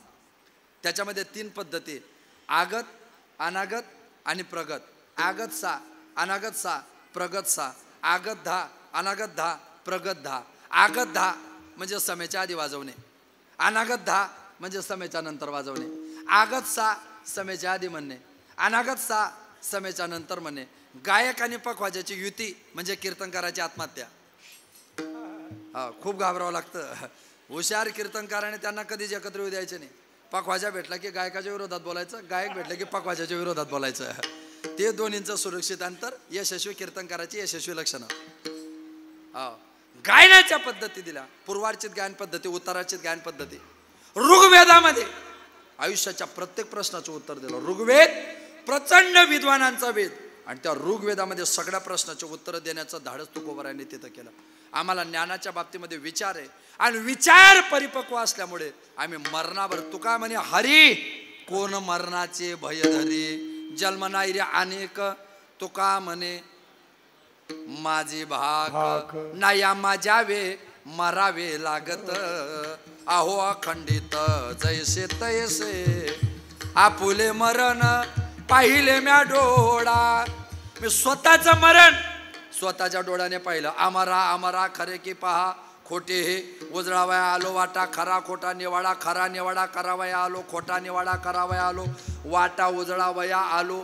त्याच्यामध्ये 3 पद्धती, आगत, अनागत आणि प्रगत. आगत सा, अनागत सा, प्रगत सा. आगत 10, अनागत 10, प्रगत 10. आगत 10 म्हणजे समेच्या आधी वाजवणे, अनागत 10 म्हणजे समेच्या नंतर वाजवणे. आगत सा समेच्या आधी म्हणणे, अनागत सा समेच्या नंतर म्हणणे. गायक आणि पखवाजाची युती म्हणजे कीर्तनकाराची आत्महत्या. खूप घाबरावं लागतं. हुशार कीर्तनकाराने त्यांना कधीच एकत्र येऊ द्यायचे नाही. पखवाजा भेटला की गायकाच्या विरोधात बोलायचं, गायक भेटलं की पखवाजाच्या विरोधात बोलायचं. ते दोन्हींचं सुरक्षित अंतर यशस्वी कीर्तनकाराची यशस्वी लक्षणं. गायनाच्या पद्धती दिल्या, पूर्वार्चित गायन पद्धती, उत्तरार्चित गायन पद्धती. ऋग्वेदामध्ये आयुष्याच्या प्रत्येक प्रश्नाचं उत्तर दिलं. ऋग्वेद प्रचंड विद्वानांचा वेद, आणि त्या ऋग्वेदामध्ये सगळ्या प्रश्नाचे उत्तर देण्याचं धाडस तुकोबारायांनी तिथं केलं. आम्हाला ज्ञानाच्या बाबतीमध्ये विचार आहे आणि विचार परिपक्व असल्यामुळे आम्ही मरणावर तुका म्हणे हरी कोण मरणाचे भय धरी जन्म नाही रे अनेक तुका म्हणे माझी भाग नाही आम्हा जावे मरावे लागत आहो अखंडित जैसे तैसे आपुले मरण पाहिले म्या डोळा. मी स्वतःचं मरण स्वतःच्या डोळ्याने पाहिलं. आम्हारा आम्हारा खरे की पहा खोटे हे उजळावया आलो वाटा खरा खोटा निवाडा खरा निवाडा करावया आलो खोटा निवाडा करावया आलो वाटा उजळावया आलो.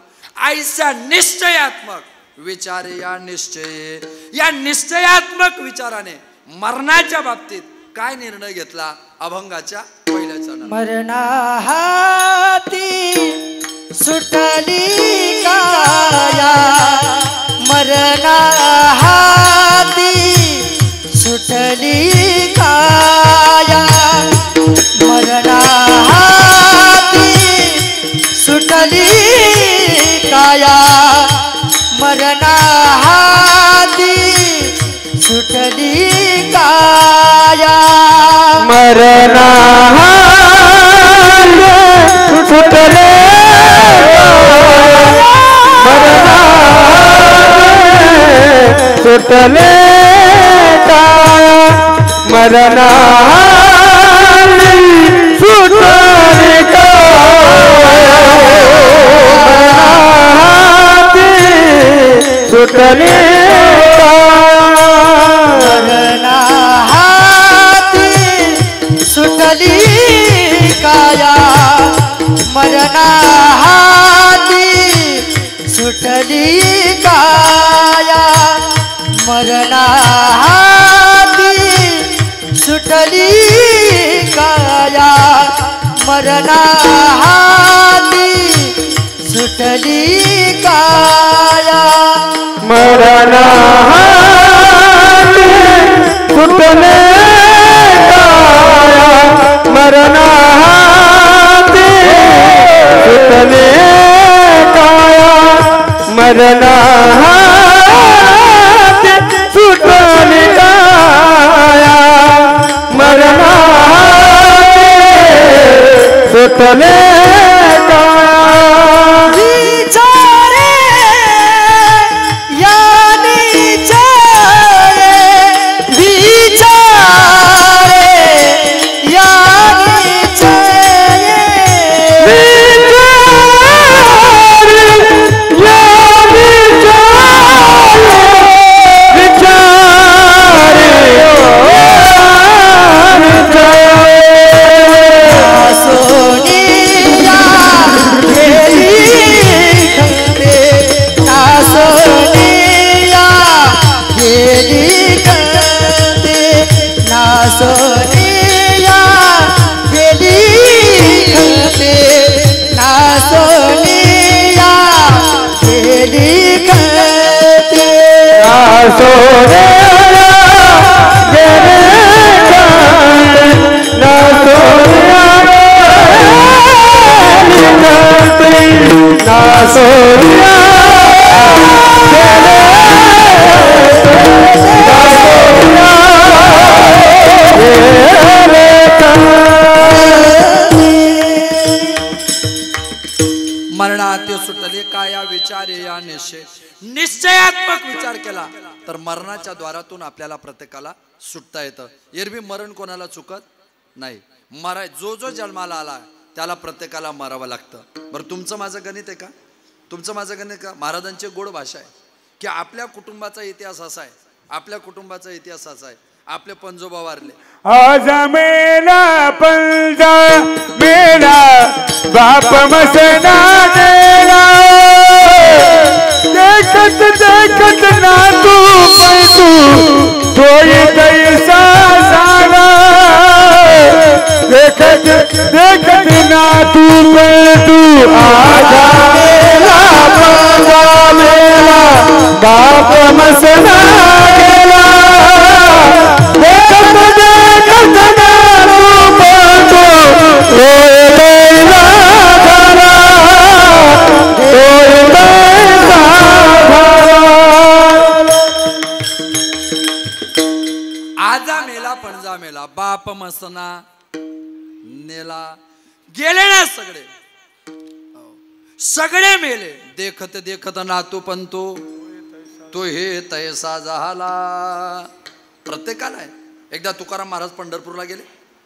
ऐसा निश्चयात्मक विचार या निश्चय या निश्चयात्मक विचाराने मरणाच्या बाबतीत काय निर्णय घेतला अभंगाच्या पहिल्याचा. मरणा हाती सुटली काया मरणा हाती सुटली काया मरणा हाती सुटली काया मरणा हाती सुटली काया मरणा सुटले सुटले मरणा सुटले सुटले मरणा हाती सुटली काया मरणा हाती सुटली काया मरणा हाती सुटली काया मरणा हाती सुटली काया मरणा सुटले काया मरणा सुटले काया मरणा सुटले काया मरणा सुटले विचारे या विचारे विचारे या विचारे सोनिया गेली खते ना सोनिया गेली खते ना सोनिया गेली खते ना सोनिया गेली खते ना सोनिया मरणाते सुटले काया विचारे या निश्चय निश्चयात्मक विचार केला तर मरणाच्या द्वारातून आपल्याला प्रत्येकाला सुटता येतं. एरवी मरण कोणाला चुकत नाही. जो जो जन्माला आला त्याला प्रत्येकाला मरावं लागतं. बरं तुमचं माझं गणित आहे का? तुमचं माझं गणित का? महाराजांची गोड भाषा आहे की आपल्या कुटुंबाचा इतिहास असा आहे आपल्या कुटुंबाचा इतिहास असा आहे आपले पंजोबा वारले आज मेला पंजा मेला बाप मसना गेला देखत देखत ना तू पैतू तोय तैसा झाला देखत देखत ना तू पैतू आज मेला पंजा मेला बाप मसना गेला बाप मसना नेला, गेले ना सगळे, सगळे मेले. देखत देखत नातू पण तो हे तैसा झाला. प्रत्येकाला आहे. एकदा तुकाराम महाराज पंढरपूरला गेले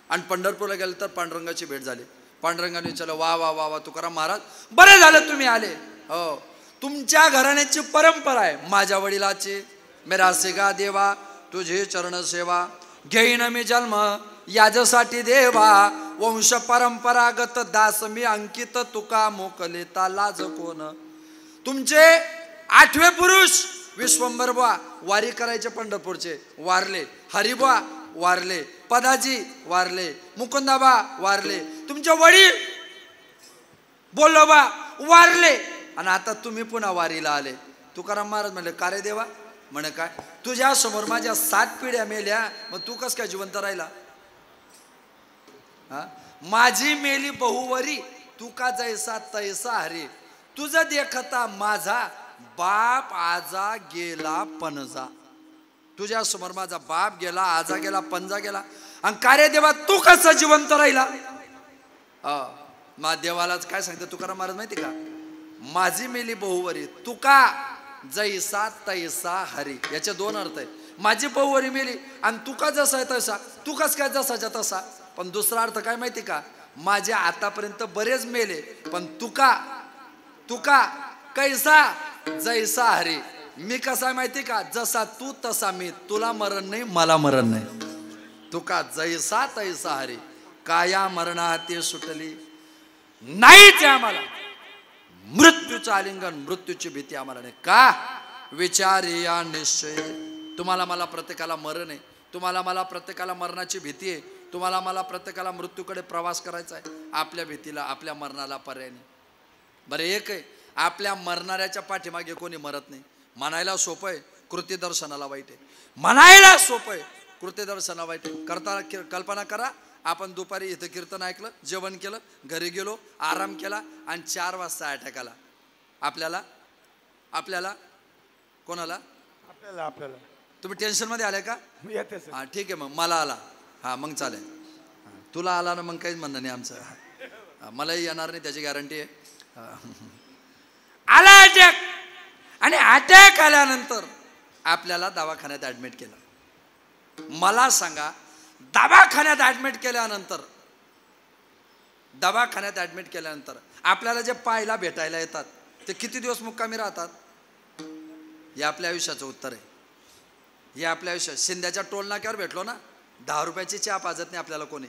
आणि पंढरपूरला गेले तर पांडुरंगाची भेट झाली. पांडुरंगाने विचारलं, वा वा वा वा तुकाराम महाराज, बरं झालं तुम्ही आले. हो, तुमच्या घराण्याची परंपरा आहे. माझ्या वडिलाची मेरा सिगा देवा तुझे चरण सेवा, घेईन मी जन्म याच्यासाठी देवा, वंश परंपरागत दास मी अंकित, तुका मोकलेता लाज कोण. तुमचे 8वे पुरुष विश्वंभर बुवा वारी करायचे पंढरपूरचे, वारले. हरिबुवा वारले, पदाजी वारले, मुकुंदाबा वारले, तुमचे वडील बोल्लोबा वारले, आणि आता तुम्ही पुन्हा वारीला आले. तुकाराम महाराज म्हणले, का रे देवा? म्हणे काय, तुझ्या समोर माझ्या 7 पिढ्या मेल्या, मग तू कस काय जिवंत राहिला? माझी मेली बहुवरी, तू का जैसा तैसा हरी, तुझं देखता माझा बाप आजा गेला पणजा. तुझ्या समोर माझा बाप गेला, आजा गेला, पंजा गेला, आणि का रे देवा तू कसा जिवंत राहिला? मा देवालाच काय सांगते तुकाराम महाराज माहिती का? माझी मेली बहुवरी, तुका जैसा तैसा हरी. याचे 2 अर्थ आहे. माझी बहुवरी मेली आणि तुका जसा आहे तसा, तू कस काय जसाच्या तसा. पण दुसरा अर्थ काय माहिती का? माझे आतापर्यंत बरेच मेले, पण तुका कैसा जैसा हरी, मी कसा माहिती का? जसा तू तसा मी, तुला मरण नाही मला मरण नाही. तुका जैसा तैसा हरी, काया मरणा ते सुटली नाही ते आम्हाला, मृत्यूचं आलिंगन मृत्यूची भीती आम्हाला नाही. का? विचार या निश्चय. तुम्हाला मला प्रत्येकाला मरण आहे, तुम्हाला मला प्रत्येकाला मरणाची भीती आहे, तुम्हाला मला प्रत्येकाला मृत्यूकडे प्रवास करायचा आहे. आपल्या भीतीला आपल्या मरणाला पर्याय नाही. बरं एक आहे, आपल्या मरणाऱ्याच्या पाठीमागे कोणी मरत नाही. म्हणायला सोपं आहे, कृती दर्शनाला वाईट आहे. म्हणायला सोपं आहे, कृती दर्शनाला वाईट आहे. करता कल्पना करा, आपण दुपारी इथं कीर्तन ऐकलं, जेवण केलं, घरी गेलो, आराम केला आणि 4 वाजता अटॅक आला. आपल्याला कोणाला? आपल्याला. तुम्ही टेन्शनमध्ये आले का? हां ठीक आहे, मग मला आला, हां मग चालेल. तुला आला ना, मग काहीच म्हणणं नाही आमचं. मलाही येणार नाही त्याची गॅरंटी आहे. आला अटॅक, आणि अटॅक आल्यानंतर आपल्याला दवाखान्यात ॲडमिट केलं. मला सांगा, दवाखान्यात ॲडमिट केल्यानंतर आपल्याला जे पाहायला भेटायला येतात ते किती दिवस मुक्कामी राहतात? हे आपल्या आयुष्याचं उत्तर आहे. हे आपल्या आयुष्यात. शिंद्याच्या टोल नाक्यावर भेटलो ना, 10 रुपयाची चहा पाजत नाही आपल्याला कोणी.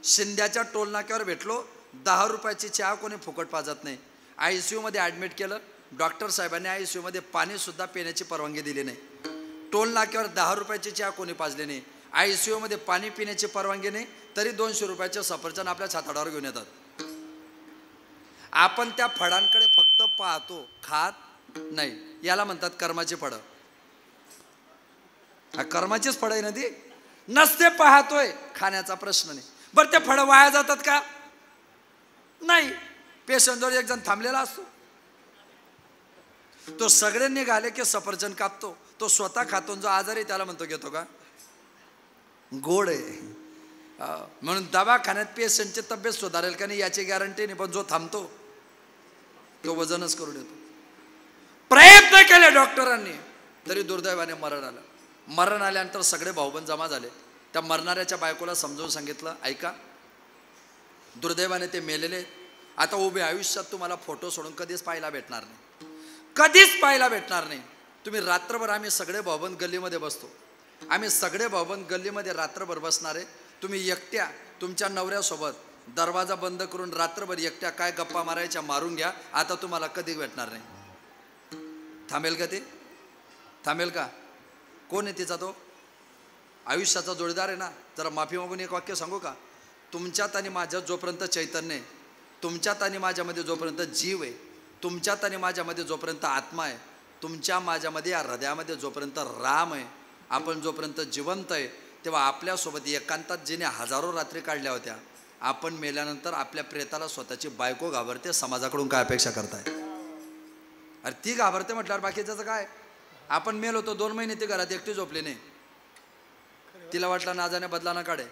शिंद्याच्या टोल नाक्यावर भेटलो, 10 रुपयाची चहा कोणी फुकट पाजत नाही. ICU मध्ये ॲडमिट केलं, डॉक्टर साहेबांनी ICU मध्ये पाणी सुद्धा पिण्याची परवानगी दिली नाही. टोल नाक्यावर 10 रुपयाची चहा कोणी पाजली नाही. ICU मध्ये पाणी पिण्याची परवानगी नाही, तरी 200 रुपयाचे सफरचंद आपल्या छाताडावर घेऊन येतात. आपण त्या फळांकडे फक्त पाहतो, खात नाही. याला म्हणतात कर्माची फळं. कर्माचीच फळं आहे ना ती. नसते पाहतोय, खाण्याचा प्रश्न नाही. बरं ते फळं वाया जातात का? नाही. पेशंटजवळ एक जण थांबलेला असतो, तो सगळे निघाले की सफरचंद कापतो, तो स्वतः खातो. जो आजारी त्याला म्हणतो घेतो का? गोड आहे. म्हणून दवाखान्यात पेशंटची तब्येत सुधारेल का नाही याची गॅरंटी नाही, पण जो थांबतो तो वजनच करून येतो. प्रयत्न केले डॉक्टरांनी, तरी दुर्दैवाने मरण आलं. मरण आल्यानंतर सगळे भाऊबंद जमा झाले. त्या मरणाऱ्याच्या बायकोला समजावून सांगितलं, ऐका दुर्दैवाने ते मेलेले, आता उभे आयुष्यात तुम्हाला फोटो सोडून कधीच पाहायला भेटणार नाही, कधीच पाहायला भेटणार नाही. तुम्ही रात्रभर, आम्ही सगळे भाऊबंद गल्लीमध्ये बसतो, आम्ही सगळे भाऊबंद गल्लीमध्ये रात्रभर बसणारे. तुम्ही एकट्या तुमच्या नवऱ्यासोबत दरवाजा बंद करून रात्रभर एकट्या काय गप्पा मारायच्या मारून घ्या. आता तुम्हाला कधी भेटणार नाही. थांबेल का ते? थांबेल का? कोण आहे तिचा? तो आयुष्याचा जोडीदार आहे ना. जरा माफी मागून एक वाक्य सांगू का? तुमच्यात आणि माझ्यात जोपर्यंत चैतन्य आहे, तुमच्यात आणि माझ्यामध्ये जोपर्यंत जीव आहे, तुमच्यात आणि माझ्यामध्ये जोपर्यंत आत्मा आहे, तुमच्या माझ्यामध्ये या हृदयामध्ये जोपर्यंत राम आहे, आपण जोपर्यंत जिवंत आहे, तेव्हा आपल्यासोबत एकांतात जिने हजारो रात्री काढल्या होत्या, आपण मेल्यानंतर आपल्या प्रेताला स्वतःची बायको घाबरते. समाजाकडून काय अपेक्षा करताय? अरे ती घाबरते म्हटल्यावर बाकीच्याचं काय? आपण मेल होतो 2 महिने ती घरात एकटी झोपली नाही. तिला वाटलं नाजाने बदला ना काढे,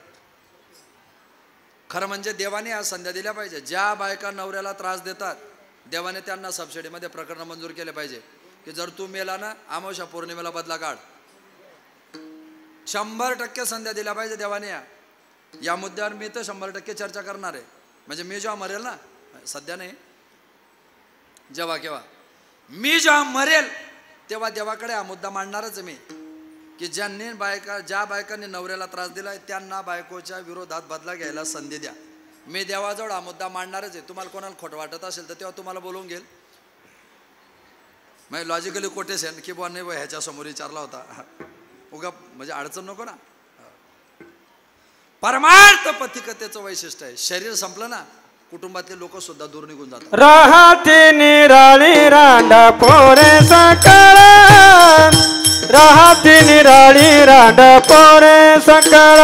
खरं म्हणजे देवाने या संध्या दिल्या पाहिजे. ज्या बायका नवऱ्याला त्रास देतात देवाने त्यांना सबसिडीमध्ये प्रकरण मंजूर केले पाहिजे की जर तू मेला ना अमावस्या पौर्णिमेला बदला काढ. 100% संध्या दिल्या पाहिजे देवाने. या मुद्द्यावर मी तर 100% चर्चा करणार आहे. म्हणजे मी जेव्हा मरेल ना, सध्या नाही, जेव्हा केव्हा मी जेव्हा मरेल तेव्हा देवाकडे हा मुद्दा मांडणारच मी की ज्या बायकांनी नवऱ्याला त्रास दिलाय त्यांना बायकोच्या विरोधात बदला घ्यायला संधी द्या. मी देवाजवळ हा मुद्दा मांडणारच आहे. तुम्हाला कोणाला खोटं वाटत असेल तर तेव्हा तुम्हाला बोलवून घेईल. मग लॉजिकली कोटेशन की बुवा नाही बुवा ह्याच्या समोर विचारला होता उगा म्हणजे अडचण नको ना. परमार्थ पथिकतेचं वैशिष्ट्य आहे. शरीर संपलं ना कुटुंबातले लोक सुद्धा दूर निघून जातात. राहती निराळी रांडा पोरे सकाळ, राहती निराळी रांडा पोरे सकाळ,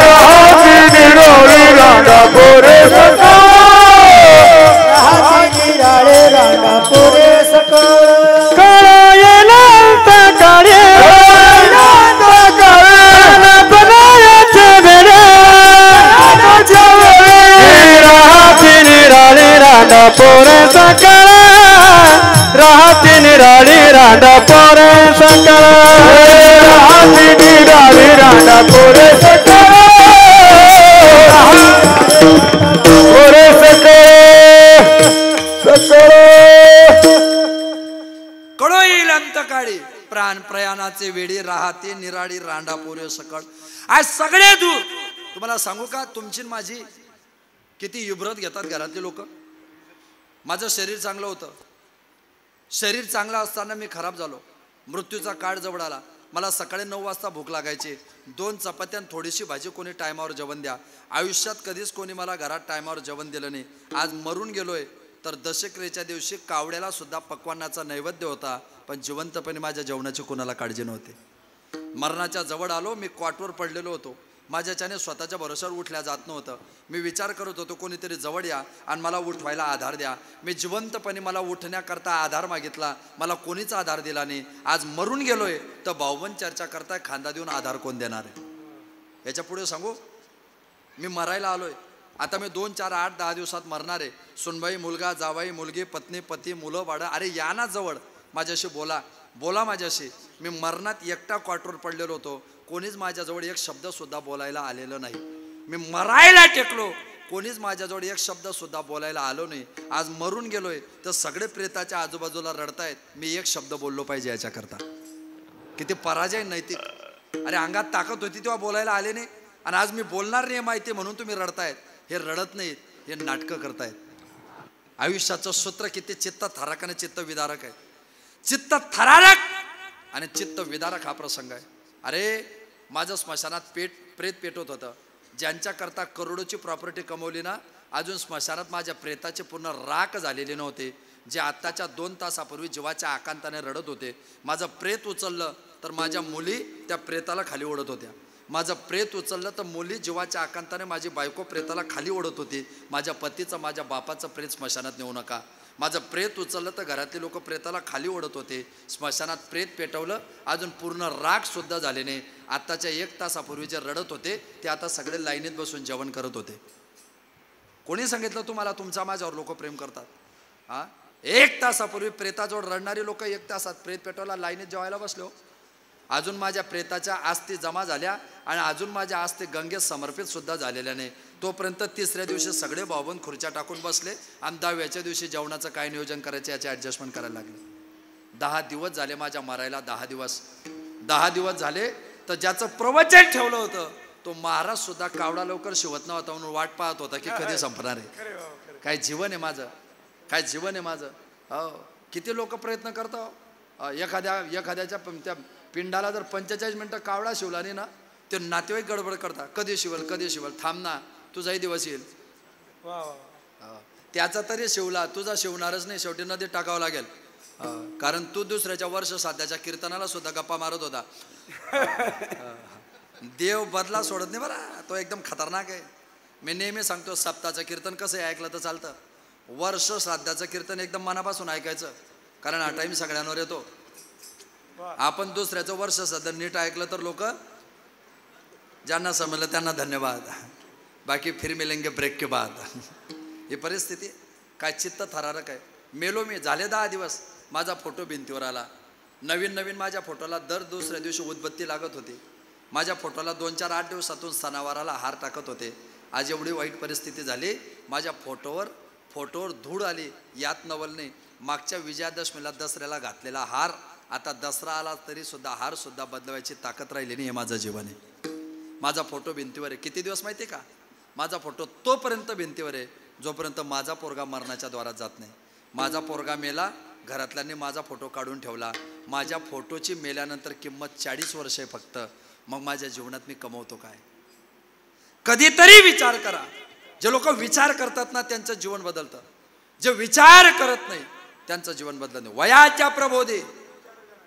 राहती निराळी रांडा पोरे सकाळ, राहती निराळे रांडा पोरे सकाळ, काळ येणार काळे बनायचे वेळे, राहती निराळी रांडा पोरे सकाळ, राहती निराळी रांडा पोरे सकाळ, राहती निराळी रांडा पोरे सकाळ, पोरे सकाळ. कडो येईल अंतकाळी प्राण प्रयाणाचे वेळी राहते निराळी रांडा पोरे सकळ. आज सगळे दूर. तुम्हाला सांगू का तुमची माझी किती इब्रत घेतात घरातले लोक. माझं शरीर चांगलं होतं. शरीर चांगलं असताना मी खराब झालो. मृत्यूचा काळ जवळ आला. मला सकाळी 9 वाजता भूक लागायची. 2 चपात्या आणि थोडीशी भाजी कोणी टायमावर जेवण द्या. आयुष्यात कधीच कोणी मला घरात टायमावर जेवण दिलं नाही. आज मरून गेलोय तर दशक्रियेच्या दिवशी कावड्याला सुद्धा पक्वान्नाचा नैवेद्य होता, पण जिवंतपणे माझ्या जेवणाची कोणाला काळजी नव्हती. मरणाच्या जवळ आलो. मी कॉटवर पडलेलो होतो. माझ्याच्याने स्वतःच्या भरोश्यावर उठल्या जात नव्हतं. मी विचार करत होतो कोणीतरी जवळ या आणि मला उठवायला आधार द्या. मी जिवंतपणे मला उठण्याकरता आधार मागितला. मला कोणीच आधार दिला नाही. आज मरून गेलोय तर भाऊबंद चर्चा करताय खांदा देऊन आधार कोण देणार आहे. याच्या पुढे सांगू मी मरायला आलोय. आता मी 2, 4, 8, 10 दिवसात मरणार आहे. सुनबाई, मुलगा, जावाई, मुलगी, पत्नी, पती, मुलं बाळं, अरे या ना जवळ माझ्याशी बोला माझ्याशी. मी मरणात एकटा क्वार्टरवर पडलेलो होतो. कोणीच माझ्याजवळ एक शब्द सुद्धा बोलायला आलेलं नाही. मी मरायला टेकलो. कोणीच माझ्याजवळ एक शब्द सुद्धा बोलायला आलो नाही. आज मरून गेलोय तर सगळे प्रेताच्या आजूबाजूला रडतायत. मी एक शब्द बोललो पाहिजे याच्याकरता. किती पराजय नैतिक. अरे अंगात ताकद होती तेव्हा बोलायला आले नाही आणि आज मी बोलणार नाही माहिती म्हणून तुम्ही रडतायत. हे रडत नाहीत, हे नाटकं करतायत. आयुष्याचं सूत्र किती चित्त थरारक आणि चित्त विदारक आहे. चित्त थरारक आणि चित्त विदारक हा प्रसंग आहे. अरे माझं स्मशानात प्रेत पेटवत होतं. ज्यांच्याकरता करोडोची प्रॉपर्टी कमवली ना अजून स्मशानात माझ्या प्रेताचे पूर्ण राख झालेले नव्हते. जे आत्ताच्या 2 तासापूर्वी जीवाच्या आकांताने रडत होते. माझं प्रेत उचललं तर माझ्या मुली त्या प्रेताला खाली ओढत होत्या. माझं प्रेत उचललं तर मुली जीवाच्या आकांताने माझी बायको प्रेताला खाली ओढत होती. माझ्या पतीचं माझ्या बापाचं प्रेत स्मशानात नेऊ नका. माझं प्रेत उचललं तर घरातले लोक प्रेताला खाली ओढत होते. स्मशानात प्रेत पेटवलं अजून पूर्ण राख सुद्धा झाले नाही. आत्ताच्या 1 तासापूर्वी जे रडत होते ते आता सगळे लाईनीत बसून जेवण करत होते. कोणी सांगितलं तुम्हाला तुमचा माझ्यावर लोक प्रेम करतात? 1 तासापूर्वी प्रेताजवळ रडणारी लोक 1 तासात प्रेत पेटवला लाईनीत जेवायला बसलो. अजून माझ्या प्रेताच्या आस्ती जमा झाल्या आणि अजून माझ्या आस्ती गंगेत समर्पित सुद्धा झालेल्या नाही. तोपर्यंत 3ऱ्या दिवशी सगळे भाऊबंद खुर्च्या टाकून बसले आणि 10व्याच्या दिवशी जेवणाचं काय नियोजन करायचं याचे ॲडजस्टमेंट करायला लागले. 10 दिवस झाले माझ्या मरायला. 10 दिवस झाले तर ज्याचं प्रवचन ठेवलं होतं तो महाराज सुद्धा कावडा लवकर शिवत नव्हता म्हणून वाट पाहत होता की कधी संपणार आहे. काय जीवन आहे माझं, काय जीवन आहे माझं. हो किती लोक प्रयत्न करतो. एखाद्याच्या त्या पिंडाला जर 45 मिनिटं कावडा शिवला नाही ना ते नातेवाईक गडबड करता. कधी शिवल थांब ना तुझाही दिवस येईल. त्याचा तरी शिवला तुझा शिवणारच नाही. शेवटी नदीत टाकावं लागेल. कारण तू दुसऱ्याच्या वर्ष साध्याच्या कीर्तनाला सुद्धा गप्पा मारत होता. देव बदला सोडत नाही बरा. तो एकदम खतरनाक आहे. मी नेहमी सांगतो सप्ताचं कीर्तन कसं आहे ऐकलं तर चालतं. वर्ष श्राद्धाचं कीर्तन एकदम मनापासून ऐकायचं कारण हा टाईम सगळ्यांवर येतो. आपण दुसऱ्याचं वर्ष श्राद्ध नीट ऐकलं तर लोक ज्यांना समजलं त्यांना धन्यवाद. बाकी फिर मिलेंगे ब्रेक के बाद. ही परिस्थिती काय चित्त थरारक आहे. मेलो मी, झाले 10 दिवस. माझा फोटो भिंतीवर आला. नवीन माझ्या फोटोला दर दुसऱ्या दिवशी उदबत्ती लागत होती. माझ्या फोटोला 2-4-8 दिवसातून सणावाराला हार टाकत होते. आज एवढी वाईट परिस्थिती झाली, माझ्या फोटोवर धूळ आली. यात नवल नाही, मागच्या विजयादशमीला दसऱ्याला घातलेला हार आता दसरा आला तरी सुद्धा हार सुद्धा बदलवायची ताकद राहिली नाही. हे माझं जीवन आहे. माझा फोटो भिंतीवर आहे. किती दिवस माहिती आहे का? माझा फोटो तोपर्यंत भिंतीवर आहे जोपर्यंत माझा पोरगा मरणाच्या द्वारात जात नाही. माझा पोरगा मेला, घरातल्यांनी माझा फोटो काढून ठेवला. माझ्या फोटोची मेल्यानंतर किंमत 40 वर्ष आहे फक्त. मग माझ्या जीवनात मी कमवतो काय? कधीतरी विचार करा. जे लोक विचार करतात ना त्यांचं जीवन बदलतं. जे विचार करत नाही त्यांचं जीवन बदलत नाही. वयाच्या प्रबोधे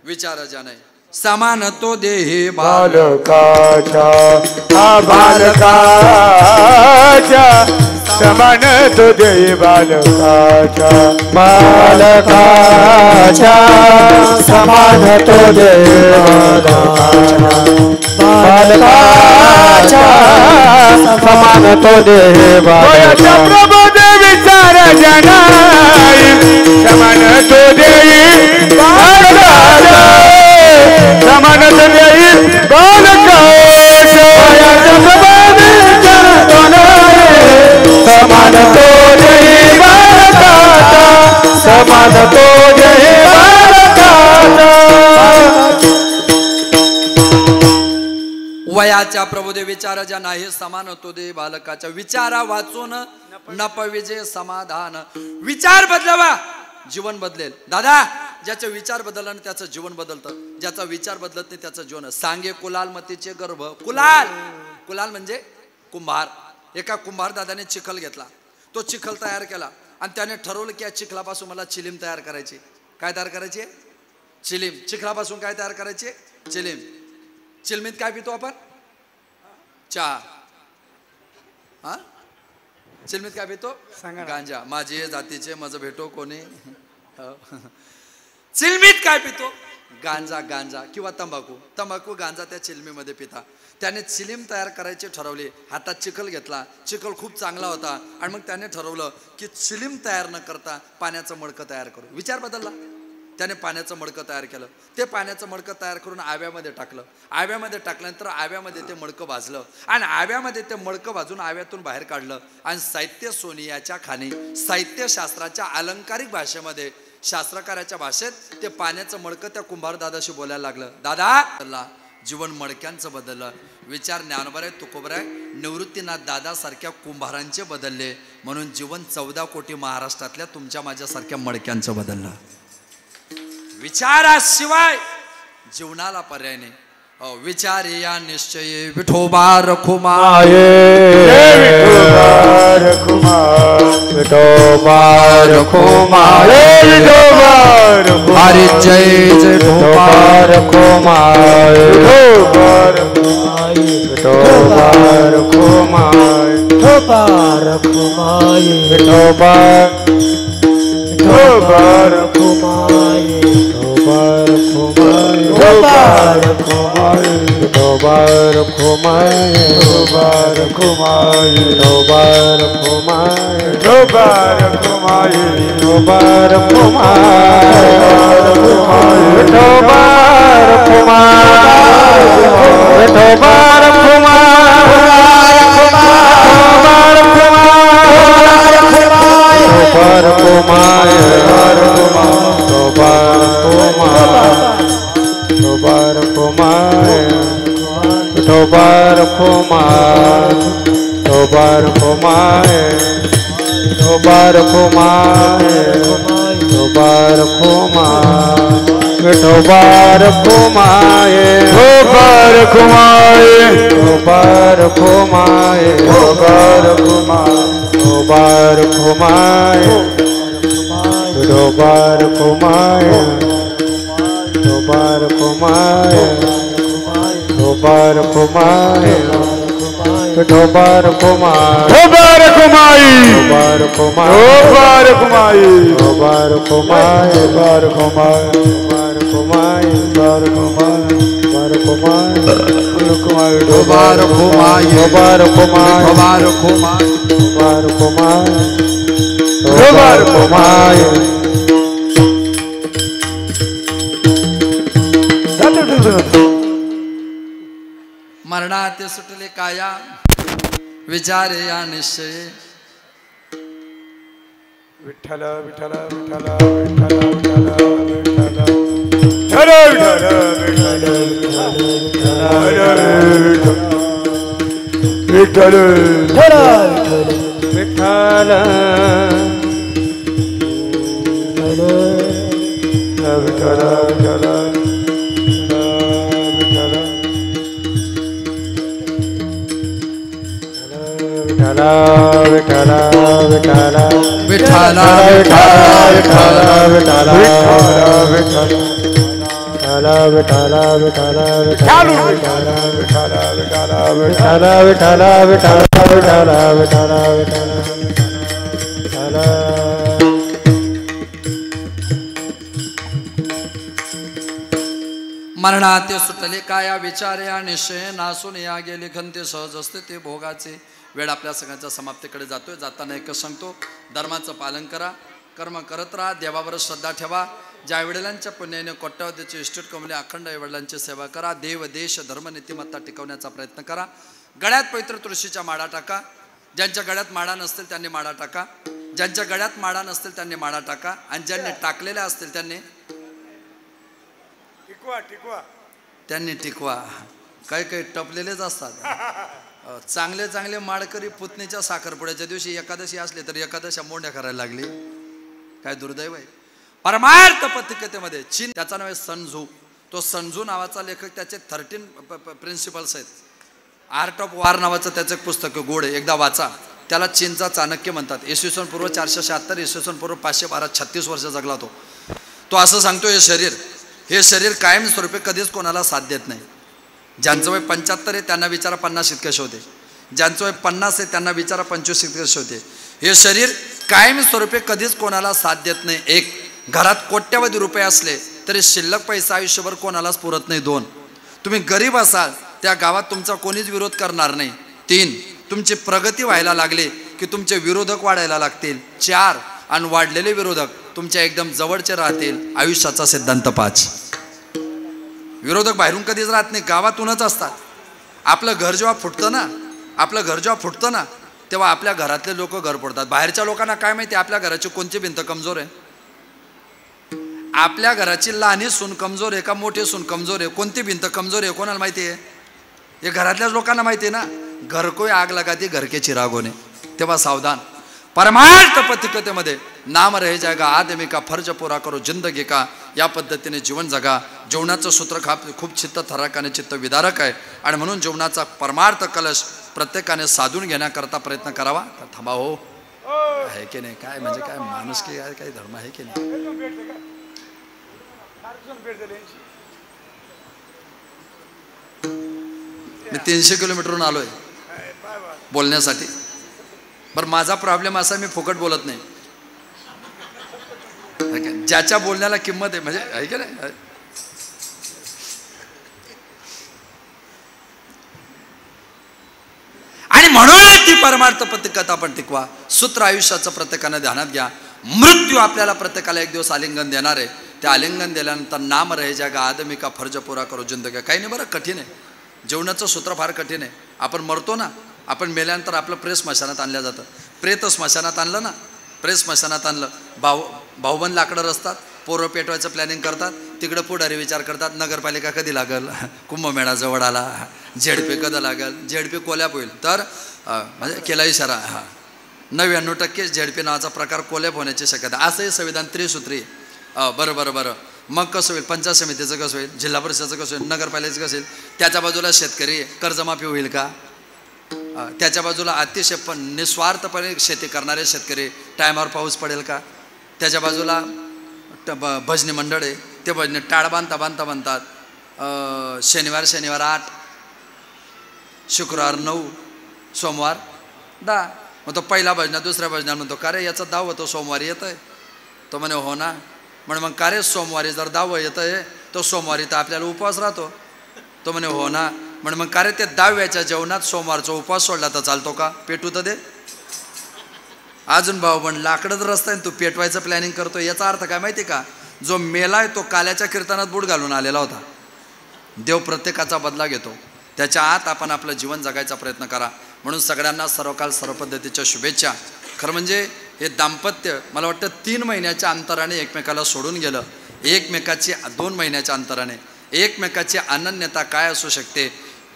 विचार जाणे समान तो देहे बालकाच्या समान तो देही बालकाच्या समान तो देही बालकाच्या समान तो देही बालकाच्या प्रबोध विचार जनाई समान तो देही बालकाच्या समान तो देही बालकाच्या प्रबोध समान तो जय बालकाचा समान तो जय बालकाचा. वयाच्या प्रबोधे विचार ज्या नाही समान तो दे बालकाच्या. विचारा वाचून नप विजय समाधान. विचार बदलावा जीवन बदलेल. दादा, ज्याचे विचार बदललं त्याचं जीवन बदलतं. ज्याचा विचार बदलत नाही त्याचं जीवन. सांगे कुलाल मतीचे गर्भ. कुलाल म्हणजे कुंभार. एका कुंभार दादाने चिखल घेतला. तो चिखल तयार केला आणि त्याने ठरवलं की या चिखलापासून मला चिलीम तयार करायची. काय तयार करायची? चिलीम. चिखलापासून काय तयार करायचे? चिलीम. चिलमीत काय पितो आपण? चहा. हा, चिलमीत काय पितो? गांजा. माझे जातीचे मज भेटो कोणी. चिलमीत काय पितो? गांजा किंवा तंबाखू गांजा त्या चिलमीमध्ये पिता. त्याने चिलीम तयार करायचे ठरवले. हातात चिखल घेतला. चिखल खूप चांगला होता आणि मग त्याने ठरवलं की चिलीम तयार न करता पाण्याचं मडकं तयार करू. विचार बदलला. त्याने पाण्याचं मडकं तयार केलं. ते पाण्याचं मडकं तयार करून आव्यामध्ये टाकलं. आव्यामध्ये टाकल्यानंतर आव्यामध्ये ते मडकं भाजलं आणि आव्यामध्ये ते मडकं भाजून आव्यातून बाहेर काढलं आणि साहित्य सोनियाच्या खाणी साहित्यशास्त्राच्या अलंकारिक भाषेमध्ये शास्त्रकाराच्या भाषेत ते पाण्याचं मडकं त्या कुंभार दादाशी बोलायला लागलं. दादा, जीवन मडक्यांचं बदललं. विचार ज्ञानोबराय तुकोबराय निवृत्तीनाथ दादासारख्या कुंभारांचे बदलले म्हणून जीवन 14 कोटी महाराष्ट्रातल्या तुमच्या माझ्यासारख्या मडक्यांचं बदललं. विचाराशिवाय जीवनाला पर्याय नाही. विचार या निश्चय विठोबा रखुमाये विठोबा रखुमाये हरि जय जय विठोबा रखुमाये विठोबा रखुमाये विठोबा रखुमाये विठोबा रखुमाये Bar विठोबा रखुमाई विठोबा रखुमाई विठोबा रखुमाई विठोबा रखुमाई विठोबा रखुमाई मरणाते सुटले काया विचारे या निश्चय विठ्ठल विठ्ठल विठ्ठल विठ्ठल विठ्ठल विठ्ठल विठ्ठल मरणाते सुटले काया विचारे या निश्चय नासून या गेले खंते सहज असते ते भोगाचे वेळ आपल्या सगळ्यांच्या समाप्तीकडे जातोय. जाताना एकच सांगतो, धर्माचं पालन करा, कर्म करत राहा, देवावर श्रद्धा ठेवा. ज्या वडिलांच्या पुण्याने कोट्यावधीचे इस्टेट कमवले अखंड वडिलांची सेवा करा. देव देश धर्म नीतिमत्ता टिकवण्याचा प्रयत्न करा. गळ्यात पवित्र तुळशीच्या माळा टाका. ज्यांच्या गळ्यात माळा नसतील त्यांनी माळा टाका. ज्यांच्या गळ्यात माळा नसतील त्यांनी माळा टाका. आणि ज्यांनी टाकलेल्या असतील त्यांनी त्यांनी टिकवा. काही काही टपलेलेच असतात. चांगले चांगले माळकरी पुतणीच्या साखरपुड्याच्या दिवशी एकादशी असली तर एकादशा मोंड्या करायला लागली. काय दुर्दैव आहे. परमार्थ पत्रिकेमध्ये चीन, त्याचा नाव आहे सनझू. तो सनझू नावाचा लेखक, त्याचे 13 प्रिन्सिपल्स आहेत. आर्ट ऑफ वॉर नावाचं त्याचं एक पुस्तक गोड आहे, एकदा वाचा. त्याला चीनचा चाणक्य म्हणतात. इसवी सन पूर्व 476, इसवी सन पूर्व 512, 36 वर्ष जगला तो. तो असं सांगतो, हे शरीर कायमस्वरूपी कधीच कोणाला साथ देत नाही. ज्यांचं वय 75 आहे त्यांना विचारा 50 इतके होते. ज्यांचं वय 50 आहे त्यांना विचारा 25 इतके होते. हे शरीर कायमस्वरूपी कधीच कोणाला साथ देत नाही. एक, घरात कोट्यावधी रुपये असले तरी शिल्लक पैसा आयुष्यभर कोणालाच पुरत नाही. 2, तुम्ही गरीब असाल त्या गावात तुमचा कोणीच विरोध करणार नाही. 3, तुमची प्रगती व्हायला लागली की तुमचे विरोधक वाढायला लागतील. 4, आणि वाढलेले विरोधक तुमच्या एकदम जवळचे राहतील. आयुष्याचा सिद्धांत 5. विरोधक बाहेरून कधीच राहत नाही, गावातूनच असतात. आपलं घर जेव्हा फुटतं ना तेव्हा आपल्या घरातले लोक घर फोडतात. बाहेरच्या लोकांना काय माहिती आपल्या घराची कोणती भिंत कमजोर आहे, आपल्या घराची लहानी सून कमजोर आहे का मोठी सून कमजोर आहे, कोणती भिंत कमजोर आहे कोणाला माहिती आहे? हे घरातल्याच लोकांना माहिती आहे ना. घर कोई आग लगाती घर के चिरागोने. तेव्हा सावधान. परमार्थ पत्रिकेमध्ये नाम रह जाएगा आदमी का फर्ज पुरा करो जिंदगी का, या पद्धतीने जीवन जगा. जीवनाचं सूत्र खूप चित्त थरारक आणि चित्त विदारक आहे. आणि म्हणून जीवनाचा परमार्थ कलश प्रत्येकाने साधून घेण्याकरता प्रयत्न करावा. तर थांबा हो, आहे की नाही? काय म्हणजे काय माणूस की काय, काही धर्म आहे की नाही? मी 300 किलोमीटरहून आलोय बोलण्यासाठी. बरं, माझा प्रॉब्लेम असा, मी फुकट बोलत नाही. ज्याच्या बोलण्याला किंमत आहे, म्हणजे आहे की नाही? आणि म्हणून ती परमार्थ पत्रिका आपण टिकवा. सूत्र आयुष्याचं प्रत्येकाने ध्यानात घ्या. मृत्यू आपल्याला प्रत्येकाला एक दिवस आलिंगन देणार आहे. ते आलिंगन दिल्यानंतर नाम रह जाएगा आदमी का फर्ज पुरा करो जिंदगी. काही नाही, बरं कठीण आहे. जीवनाचं सूत्र फार कठीण आहे. आपण मरतो ना, आपण मेल्यानंतर आपलं प्रेस स्मशानात आणलं जातं. प्रेत स्मशानात आणलं ना, प्रेस स्मशानात आणलं. भाऊबंद लाकडं रचतात, पोरं पेटवायचं प्लॅनिंग करतात. तिकडं पुढारी विचार करतात नगरपालिका कधी लागल, कुंभमेळा जवळ आला, झेडपी कधी लागल, झेडपी कोल्याप होईल. तर म्हणजे केला इशारा. 99% झेडपी नावाचा प्रकार कोल्याप होण्याची शक्यता. असंही संविधान त्रिसूत्री. बरं मग कसं होईल? पंचायत समितीचं कसं होईल? जिल्हा परिषदेचं कसं होईल? नगरपालिकेचं कसं होईल? त्याच्या बाजूला शेतकरी, कर्जमाफी होईल का? त्याच्या बाजूला अतिशय पण निस्वार्थपणे शेती करणारे शेतकरी, टायमावर पाऊस पडेल का? त्याच्या बाजूला भजनी मंडळ आहे, ते भजनी टाळ बांधतात. शनिवार 8, शुक्रवार 9, सोमवार 10. मग तो पहिला भजना दुसऱ्या भजनात म्हणतो, का रे याचा 10 होतो, सोमवारी येतं आहे? तो म्हणे हो ना. मग का रे सोमवारी जर 10 येतं आहे तर सोमवारी तर आपल्याला उपवास राहतो. तो म्हणे हो ना. म्हण मग का रे ते 10व्याच्या जेवणात सोमवारचा उपवास सोडला तर चालतो का? पेटू तर दे. अजून भाऊ पण लाकडं तर रस्ता तू पेटवायचं प्लॅनिंग करतो. याचा अर्थ काय माहिती का? जो मेलाय तो काल्याच्या कीर्तनात बूट घालून आलेला होता. देव प्रत्येकाचा बदला घेतो. त्याच्या आत आपण आपलं जीवन जगायचा प्रयत्न करा. म्हणून सगळ्यांना सर्वकाल सर्व पद्धतीच्या शुभेच्छा. खरं म्हणजे हे दाम्पत्य मला वाटतं 3 महिन्याच्या अंतराने एकमेकाला सोडून गेलं. एकमेकाची 2 महिन्याच्या अंतराने एकमेकाची अनन्यता काय असू शकते?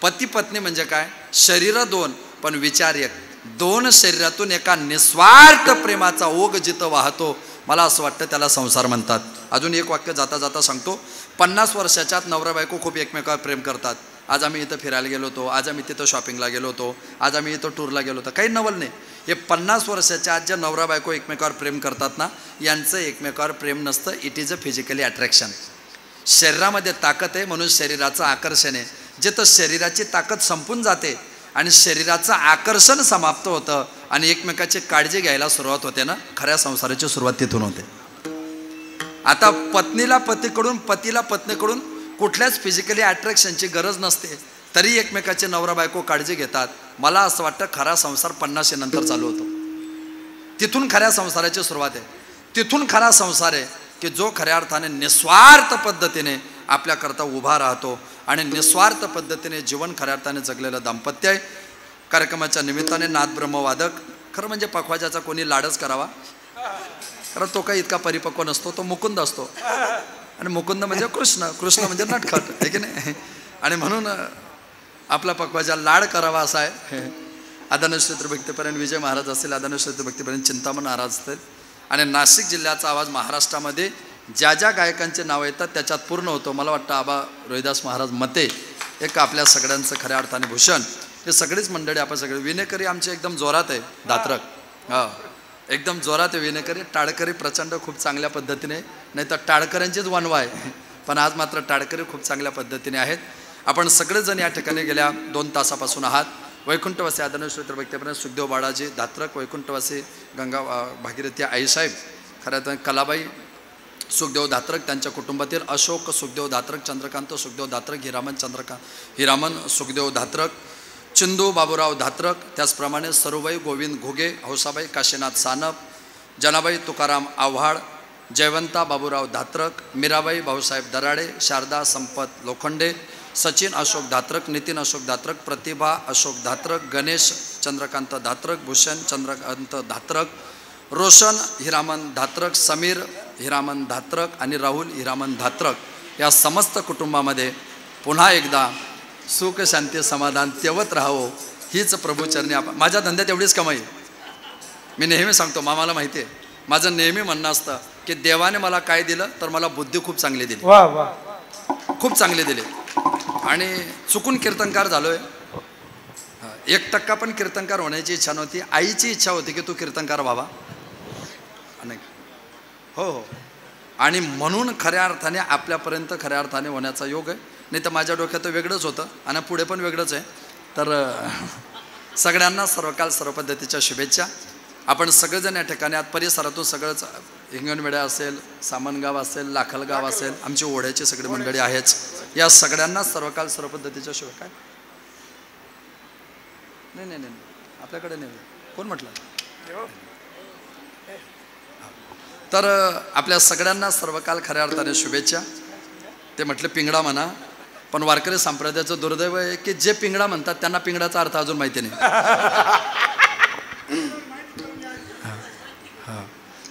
पती पत्नी म्हणजे काय? शरीर 2 पण विचार 1. 2 शरीरातून एका निस्वार्थ प्रेमाचा ओघ जिथं वाहतो मला असं वाटतं त्याला संसार म्हणतात. अजून एक वाक्य जाता जाता सांगतो. 50 वर्षाच्यात नवरा बायको खूप एकमेकावर प्रेम करतात. आज आम्ही इथं फिरायला गेलो होतो, आज आम्ही तिथं शॉपिंगला गेलो होतो, आज आम्ही इथं टूरला गेलो होतो. काही नवल नाही. हे 50 वर्षाच्या आज ज्या नवरा बायको एकमेकावर प्रेम करतात ना, यांचं एकमेकावर प्रेम नसतं. It is a physically attraction. शरीरामध्ये ताकद आहे म्हणून शरीराचं आकर्षण आहे. जिथं शरीराची ताकद संपून जाते आणि शरीराचं आकर्षण समाप्त होतं आणि एकमेकाची काळजी घ्यायला सुरुवात होते ना, खऱ्या संसाराची सुरुवात तिथून होते. आता पत्नीला पतीकडून पतीला पत्नीकडून कुठल्याच फिजिकली अट्रॅक्शनची गरज नसते, तरी एकमेकाचे नवरा बायको काळजी घेतात. मला असं वाटतं खरा संसार 50 नंतर चालू होतो. तिथून खऱ्या संसाराची सुरुवात आहे. तिथून खरा संसार आहे की जो खऱ्या अर्थाने निस्वार्थ पद्धतीने आपल्याकरता उभा राहतो आणि निस्वार्थ पद्धतीने जीवन खऱ्या अर्थाने जगलेलं दाम्पत्य आहे. कार्यक्रमाच्या निमित्ताने नाद ब्रह्मवादक खरं म्हणजे पखवाजाचा कोणी लाडच करावा, कारण तो काही इतका परिपक्व नसतो. तो मुकुंद असतो आणि मुकुंद म्हणजे कृष्ण, कृष्ण म्हणजे नटखट आहे की नाही. आणि म्हणून आपला पखवाजा लाड करावा असा आहे. आदरणीय भक्तीपर्यंत विजय महाराज असतील, आदरणीय भक्तीपर्यंत चिंतामण महाराज असतील. आणि नाशिक जिल्ह्याचा आवाज महाराष्ट्रामध्ये ज्या ज्या गायकांचे नाव येतात त्याच्यात पूर्ण होतो. मला वाटतं आबा रोहिदास महाराज मते एक आपल्या सगळ्यांचं खऱ्या अर्थाने भूषण. हे सगळीच मंडळी आपण सगळे. विनेकरी आमचे एकदम जोरात आहे. दात्रक हा एकदम जोरात आहे विनेकरी. टाळकरी प्रचंड खूप चांगल्या पद्धतीने, नाही तर टाळकऱ्यांचीच वनवा आहे, पण आज मात्र टाळकरी खूप चांगल्या पद्धतीने आहेत. आपण सगळेजण या ठिकाणी गेल्या 2 तासापासून आहात. वैकुंठवासी आदरणीय श्रोते भक्तीपर्यंत सुखदेव बाळाजी दात्रक, वैकुंठवासी गंगा भागीरथी आईसाहेब, खऱ्या तर कलाबाई सुखदेव दात्रक, त्यांच्या कुटुंबातील अशोक सुखदेव दात्रक, चंद्रकांत सुखदेव दात्रक, हिरामन सुखदेव दात्रक, चिंदू बाबूराव दात्रक, त्याचप्रमाणे सरूबाई गोविंद घोगे, हौसाबाई काशीनाथ सानप, जनाबाई तुकाराम आव्हाड, जयवंता बाबूराव दात्रक, मीराबाई भाऊसाहेब दराडे, शारदा संपत लोखंडे, सचिन अशोक दात्रक, नितीन अशोक दात्रक, प्रतिभा अशोक दात्रक, गणेश चंद्रकांत दात्रक, भूषण चंद्रकांत दात्रक, रोशन हिरामन दात्रक, समीर हिरामन दात्रक आणि राहुल हिरामन दात्रक, या समस्त कुटुंबामध्ये पुन्हा एकदा सुख शांती समाधान तेवत राहावं हीच प्रभूचरणी. माझ्या धंद्यात एवढीच कमाई. मी नेहमी सांगतो, मामाला माहिती आहे, माझं नेहमी म्हणणं असतं की देवाने मला काय दिलं तर मला बुद्धी खूप चांगली दिली, खूप चांगली दिली. आणि चुकून कीर्तनकार झालोय. 1% पण कीर्तनकार होण्याची इच्छा नव्हती. आईची इच्छा होती की तू कीर्तनकार व्हावा. हो हो. आणि म्हणून खऱ्या अर्थाने आपल्यापर्यंत खऱ्या अर्थाने होण्याचा योग आहे. नाही तर माझ्या डोक्यात वेगळंच होतं आणि पुढे पण वेगळंच आहे. तर सगळ्यांना सर्वकाल सर्व पद्धतीच्या शुभेच्छा. आपण सगळेजण या ठिकाणी आत परिसरातून सगळंच, हिंगणवेढा असेल, सामनगाव असेल, लाखलगाव असेल, आमची ओढ्याची सगळी मंडळी आहेच. या सगळ्यांना सर्वकाल सर्व पद्धतीच्या शुभेच्छा. काय नाही आपल्याकडे नाही. कोण म्हटलं? तर आपल्या सगळ्यांना सर्वकाल खऱ्या अर्थाने शुभेच्छा. ते म्हटलं पिंगडा म्हणा, पण वारकरी संप्रदायाचं दुर्दैव आहे की जे पिंगडा म्हणतात त्यांना पिंगडाचा अर्थ अजून माहिती नाही.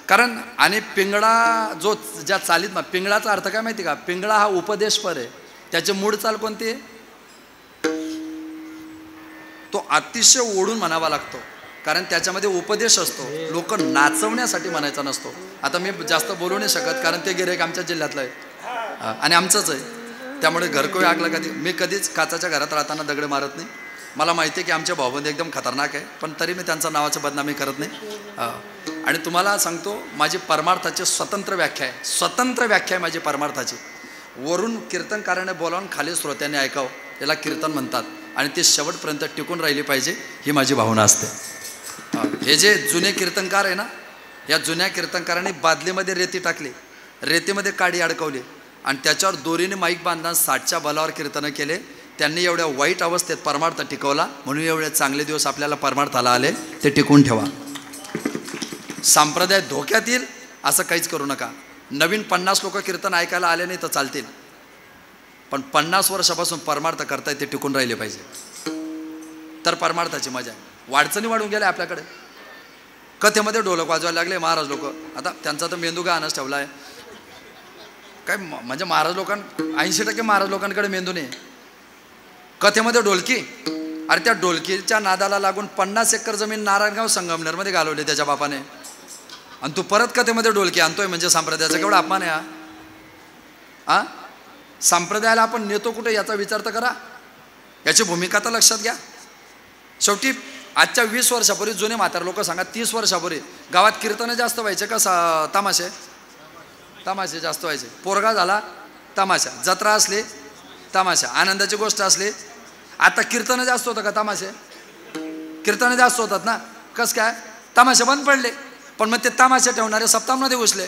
कारण आणि पिंगडा जो ज्या चालीत पिंगडाचा अर्थ काय माहिती का? पिंगळा हा उपदेशपर आहे. त्याची मूळ चाल कोणती आहे? तो अतिशय ओढून म्हणावा लागतो, कारण त्याच्यामध्ये उपदेश असतो. लोक नाचवण्यासाठी म्हणायचा नसतो. आता मी जास्त बोलू नाही शकत कारण ते गिऱ्हाईक आमच्या जिल्ह्यातलं आहे आणि आमचंच आहे. त्यामुळे घरकोळी आगला कधी मी कधीच काचाच्या घरात राहताना दगड मारत नाही. मला माहिती आहे की आमचे भाऊबंद एकदम खतरनाक आहे, पण तरी मी त्यांच्या नावाचं बदनामी करत नाही. आणि तुम्हाला सांगतो, माझी परमार्थाची स्वतंत्र व्याख्या आहे. स्वतंत्र व्याख्या आहे माझी परमार्थाची. वरून कीर्तनकाराने बोलावून खाली श्रोत्यांनी ऐकावं, याला कीर्तन म्हणतात. आणि ती शेवटपर्यंत टिकून राहिली पाहिजे ही माझी भावना असते. हे जे जुने कीर्तनकार आहे ना, या जुन्या कीर्तनकारांनी बादलीमध्ये रेती टाकली, रेतीमध्ये काडी अडकवली आणि त्याच्यावर दोरीने माईक बांधून 60च्या बलावर कीर्तनं केले. त्यांनी एवढ्या वाईट अवस्थेत परमार्थ टिकवला, म्हणून एवढे चांगले दिवस आपल्याला परमार्थाला आले, ते टिकवून ठेवा. संप्रदाय धोक्यात येईल असं काहीच करू नका. नवीन 50 लोक कीर्तन ऐकायला आले नाही तर चालतील, पण 50 वर्षापासून परमार्थ करताय ते टिकून राहिले पाहिजे, तर परमार्थाची मजा आहे. वाडचणी वाढून गेल्या आपल्याकडे. कथेमध्ये ढोलक वाजवायला लागले महाराज लोक. आता त्यांचा तर मेंदू गाणंच ठेवला आहे काय, म्हणजे महाराज लोकांना 80% महाराज लोकांकडे मेंदू नाही. कथेमध्ये ढोलकी, अरे त्या ढोलकीच्या नादाला लागून 50 एकर जमीन नारायणगाव संगमनेरमध्ये घालवली त्याच्या बापाने, आणि तू परत कथेमध्ये ढोलकी आणतोय, म्हणजे संप्रदायाचा केवढा अपमान आहे हा. संप्रदायाला आपण नेतो कुठे याचा विचार तर करा, याची भूमिका तर लक्षात घ्या. शेवटी आजच्या 20 वर्षापूर्वी जुने म्हातारे लोक सांगा, 30 वर्षापूर्वी गावात कीर्तनं जास्त व्हायचे का तमाशे? तमाशे जास्त व्हायचे. पोरगा झाला तमाशा, जत्रा असली तमाशा, आनंदाची गोष्ट असली. आता कीर्तनं जास्त होतं का तमाशे? कीर्तनं जास्त होतात ना. कसं काय? तमाशे बंद पडले, पण मग ते तमाशे ठेवणारे सप्ताहामध्ये घुसले,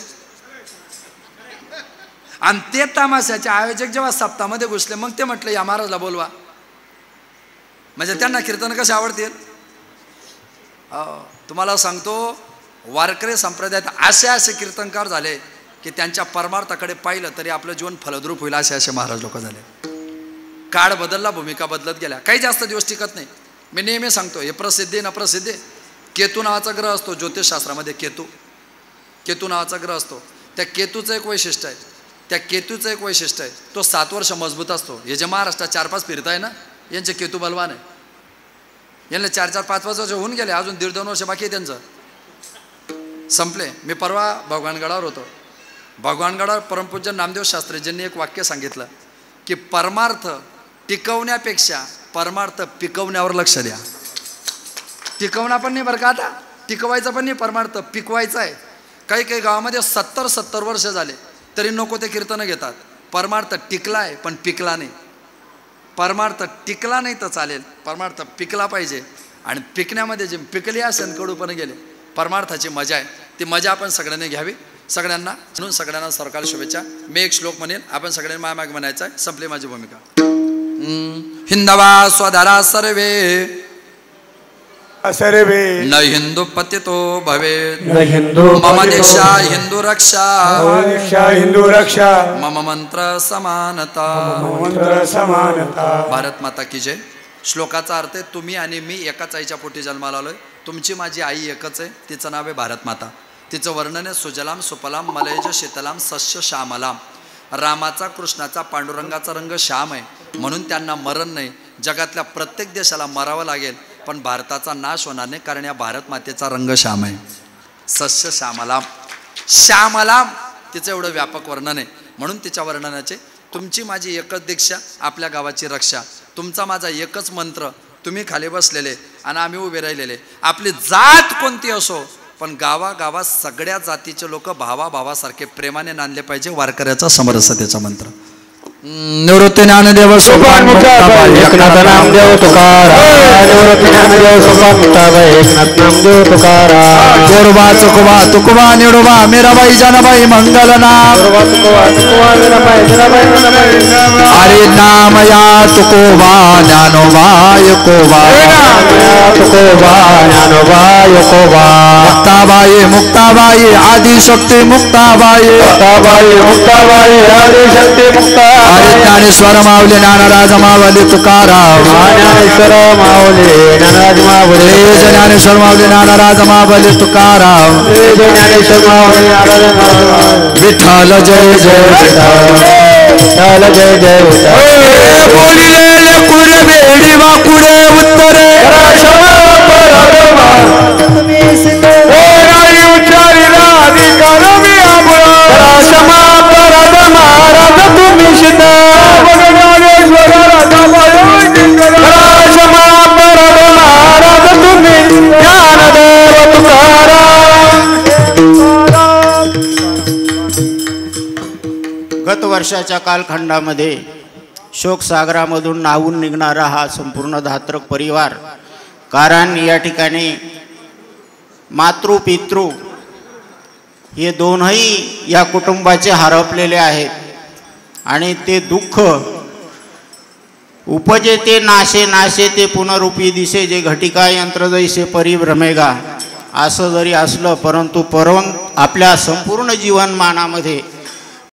आणि ते तमाशाचे आयोजक जेव्हा सप्ताहामध्ये घुसले, मग ते म्हटलं या महाराजला बोलवा, म्हणजे त्यांना कीर्तन कसे आवडतील. तुम्हाला सांगतो, वारकरी संप्रदायात असे कीर्तनकार झाले की त्यांच्या परमार्थाकडे पाहिलं तरी आपलं जीवन फलद्रूप होईल, असे महाराज लोक झाले. काळ बदलला, भूमिका बदलत गेल्या, काही जास्त दिवस टिकत नाही. मी नेहमी सांगतो, हे प्रसिद्धी न प्रसिद्धी. केतू नावाचा ग्रह असतो ज्योतिषशास्त्रामध्ये, केतू नावाचा ग्रह असतो. त्या केतूचं एक वैशिष्ट्य आहे, त्या केतूचं एक वैशिष्ट्य आहे, तो 7 वर्ष मजबूत असतो. हे जे महाराष्ट्रात 4-5 फिरत आहे ना, यांचे केतू बलवान आहे. यांना 4-4, 5-5 वर्ष होऊन गेले, अजून 1.5-2 वर्ष बाकी आहे त्यांचं, संपले. मी परवा भगवानगडावर होतो. भगवानगडावर परमपूज्य नामदेव शास्त्रीजींनी एक वाक्य सांगितलं की परमार्थ टिकवण्यापेक्षा परमार्थ पिकवण्यावर लक्ष द्या. टिकवणं पण नाही बरं का, आता टिकवायचं पण नाही, परमार्थ पिकवायचा आहे. काही काही गावामध्ये 70-70 वर्ष झाले तरी नको ते कीर्तनं घेतात. परमार्थ टिकला आहे पण पिकला नाही. परमार्थ टिकला नाही तर चालेल, परमार्थ पिकला पाहिजे. आणि पिकण्यामध्ये जे पिकले असेल कडूपणे गेले, परमार्थाची मजा आहे, ती मजा आपण सगळ्यांनी घ्यावी. सगळ्यांना म्हणून सगळ्यांना सरकार शुभेच्छा. मी एक श्लोक म्हणेन, आपण सगळ्यांनी मायमाग म्हणायचं आहे. संपली माझी भूमिका. हिंदवा स्वधरा सर्वे सर्वे न हिंदू पतितो भवे, न हिंदू मम देशा हिंदू रक्षा, हिंदू रक्षा, मम मंत्र समानता. मंत्र समानता. भारत माता की जय. श्लोकाचा अर्थ आहे, तुम्ही आणि मी एकाच आईच्या पोटी जन्माला आलोय. तुमची माझी आई एकच आहे, तिचं नाव आहे भारत माता. तिचं वर्णन आहे सुजलाम सुफलाम मलयज शीतलाम सस्य श्यामलाम. रामाचा, कृष्णाचा, पांडुरंगाचा रंग श्याम आहे, म्हणून त्यांना मरण नाही. जगातल्या प्रत्येक देशाला मरावं लागेल, पण भारताचा नाश होणार नाही, कारण या भारत मातेचा रंग श्याम आहे. सस्य श्यामलाम, श्यामलाम तिचं एवढं व्यापक वर्णन आहे. म्हणून तिच्या वर्णनाचे तुमची माझी एकच दीक्षा, आपल्या गावाची रक्षा. तुमचा माझा एकच मंत्र, तुम्ही खाली बसलेले आणि आम्ही उभे राहिलेले. आपली जात कोणती असो, पण गावागावात सगळ्या जातीचे लोक भावाभावासारखे प्रेमाने नांदले पाहिजे. वारकऱ्याचा समरसतेचा मंत्र. निवृत्ती ज्ञानदेव सोपान मुक्ताबाई एकनाथ नामदेव तुकाराम. निवृत्ती ज्ञानदेव सोपान मुक्ताबाई एकनाथ नामदेव तुकाराम. गोरबा चुकवा तुकवा निडोबा मीराबाई जानबाई मंगल नाम. हरे नाम या तुकोबा ज्ञानोबा योकोबा, तुकोबा ज्ञानोबा योकोबा. मुक्ताबाई मुक्ताबाई आदिशक्ती मुक्ताबाई, मुक्ताबाई मुक्ताबाई आदिशक्ती मुक्ता. हरे ज्ञानेश्वर माऊली ज्ञानराज माऊली तुकाराम. ज्ञानेश्वर माऊली ज्ञानराज माऊली. ज्ञानेश्वर माऊली ज्ञानराज माऊली तुकाराम. ज्ञानेश्वर माऊली विठ्ठल जय जय विठ्ठल जय जय विठ्ठल. बोलिले कुरे बेडी वाकुडे उत्तरे, गत वर्षाच्या कालखंडामध्ये शोकसागरामधून नाहून निघणारा हा संपूर्ण धात्रक परिवार, कारण या ठिकाणी मातृ पितृ हे दोनही या कुटुंबाचे हरपलेले आहेत, आणि ते दुःख उपजेते नाशे नाशे ते पुनरुपी दिसे जे घटिका यंत्र जैसे परिभ्रमेगा. असं जरी असलं परंतु आपल्या संपूर्ण जीवनमानामध्ये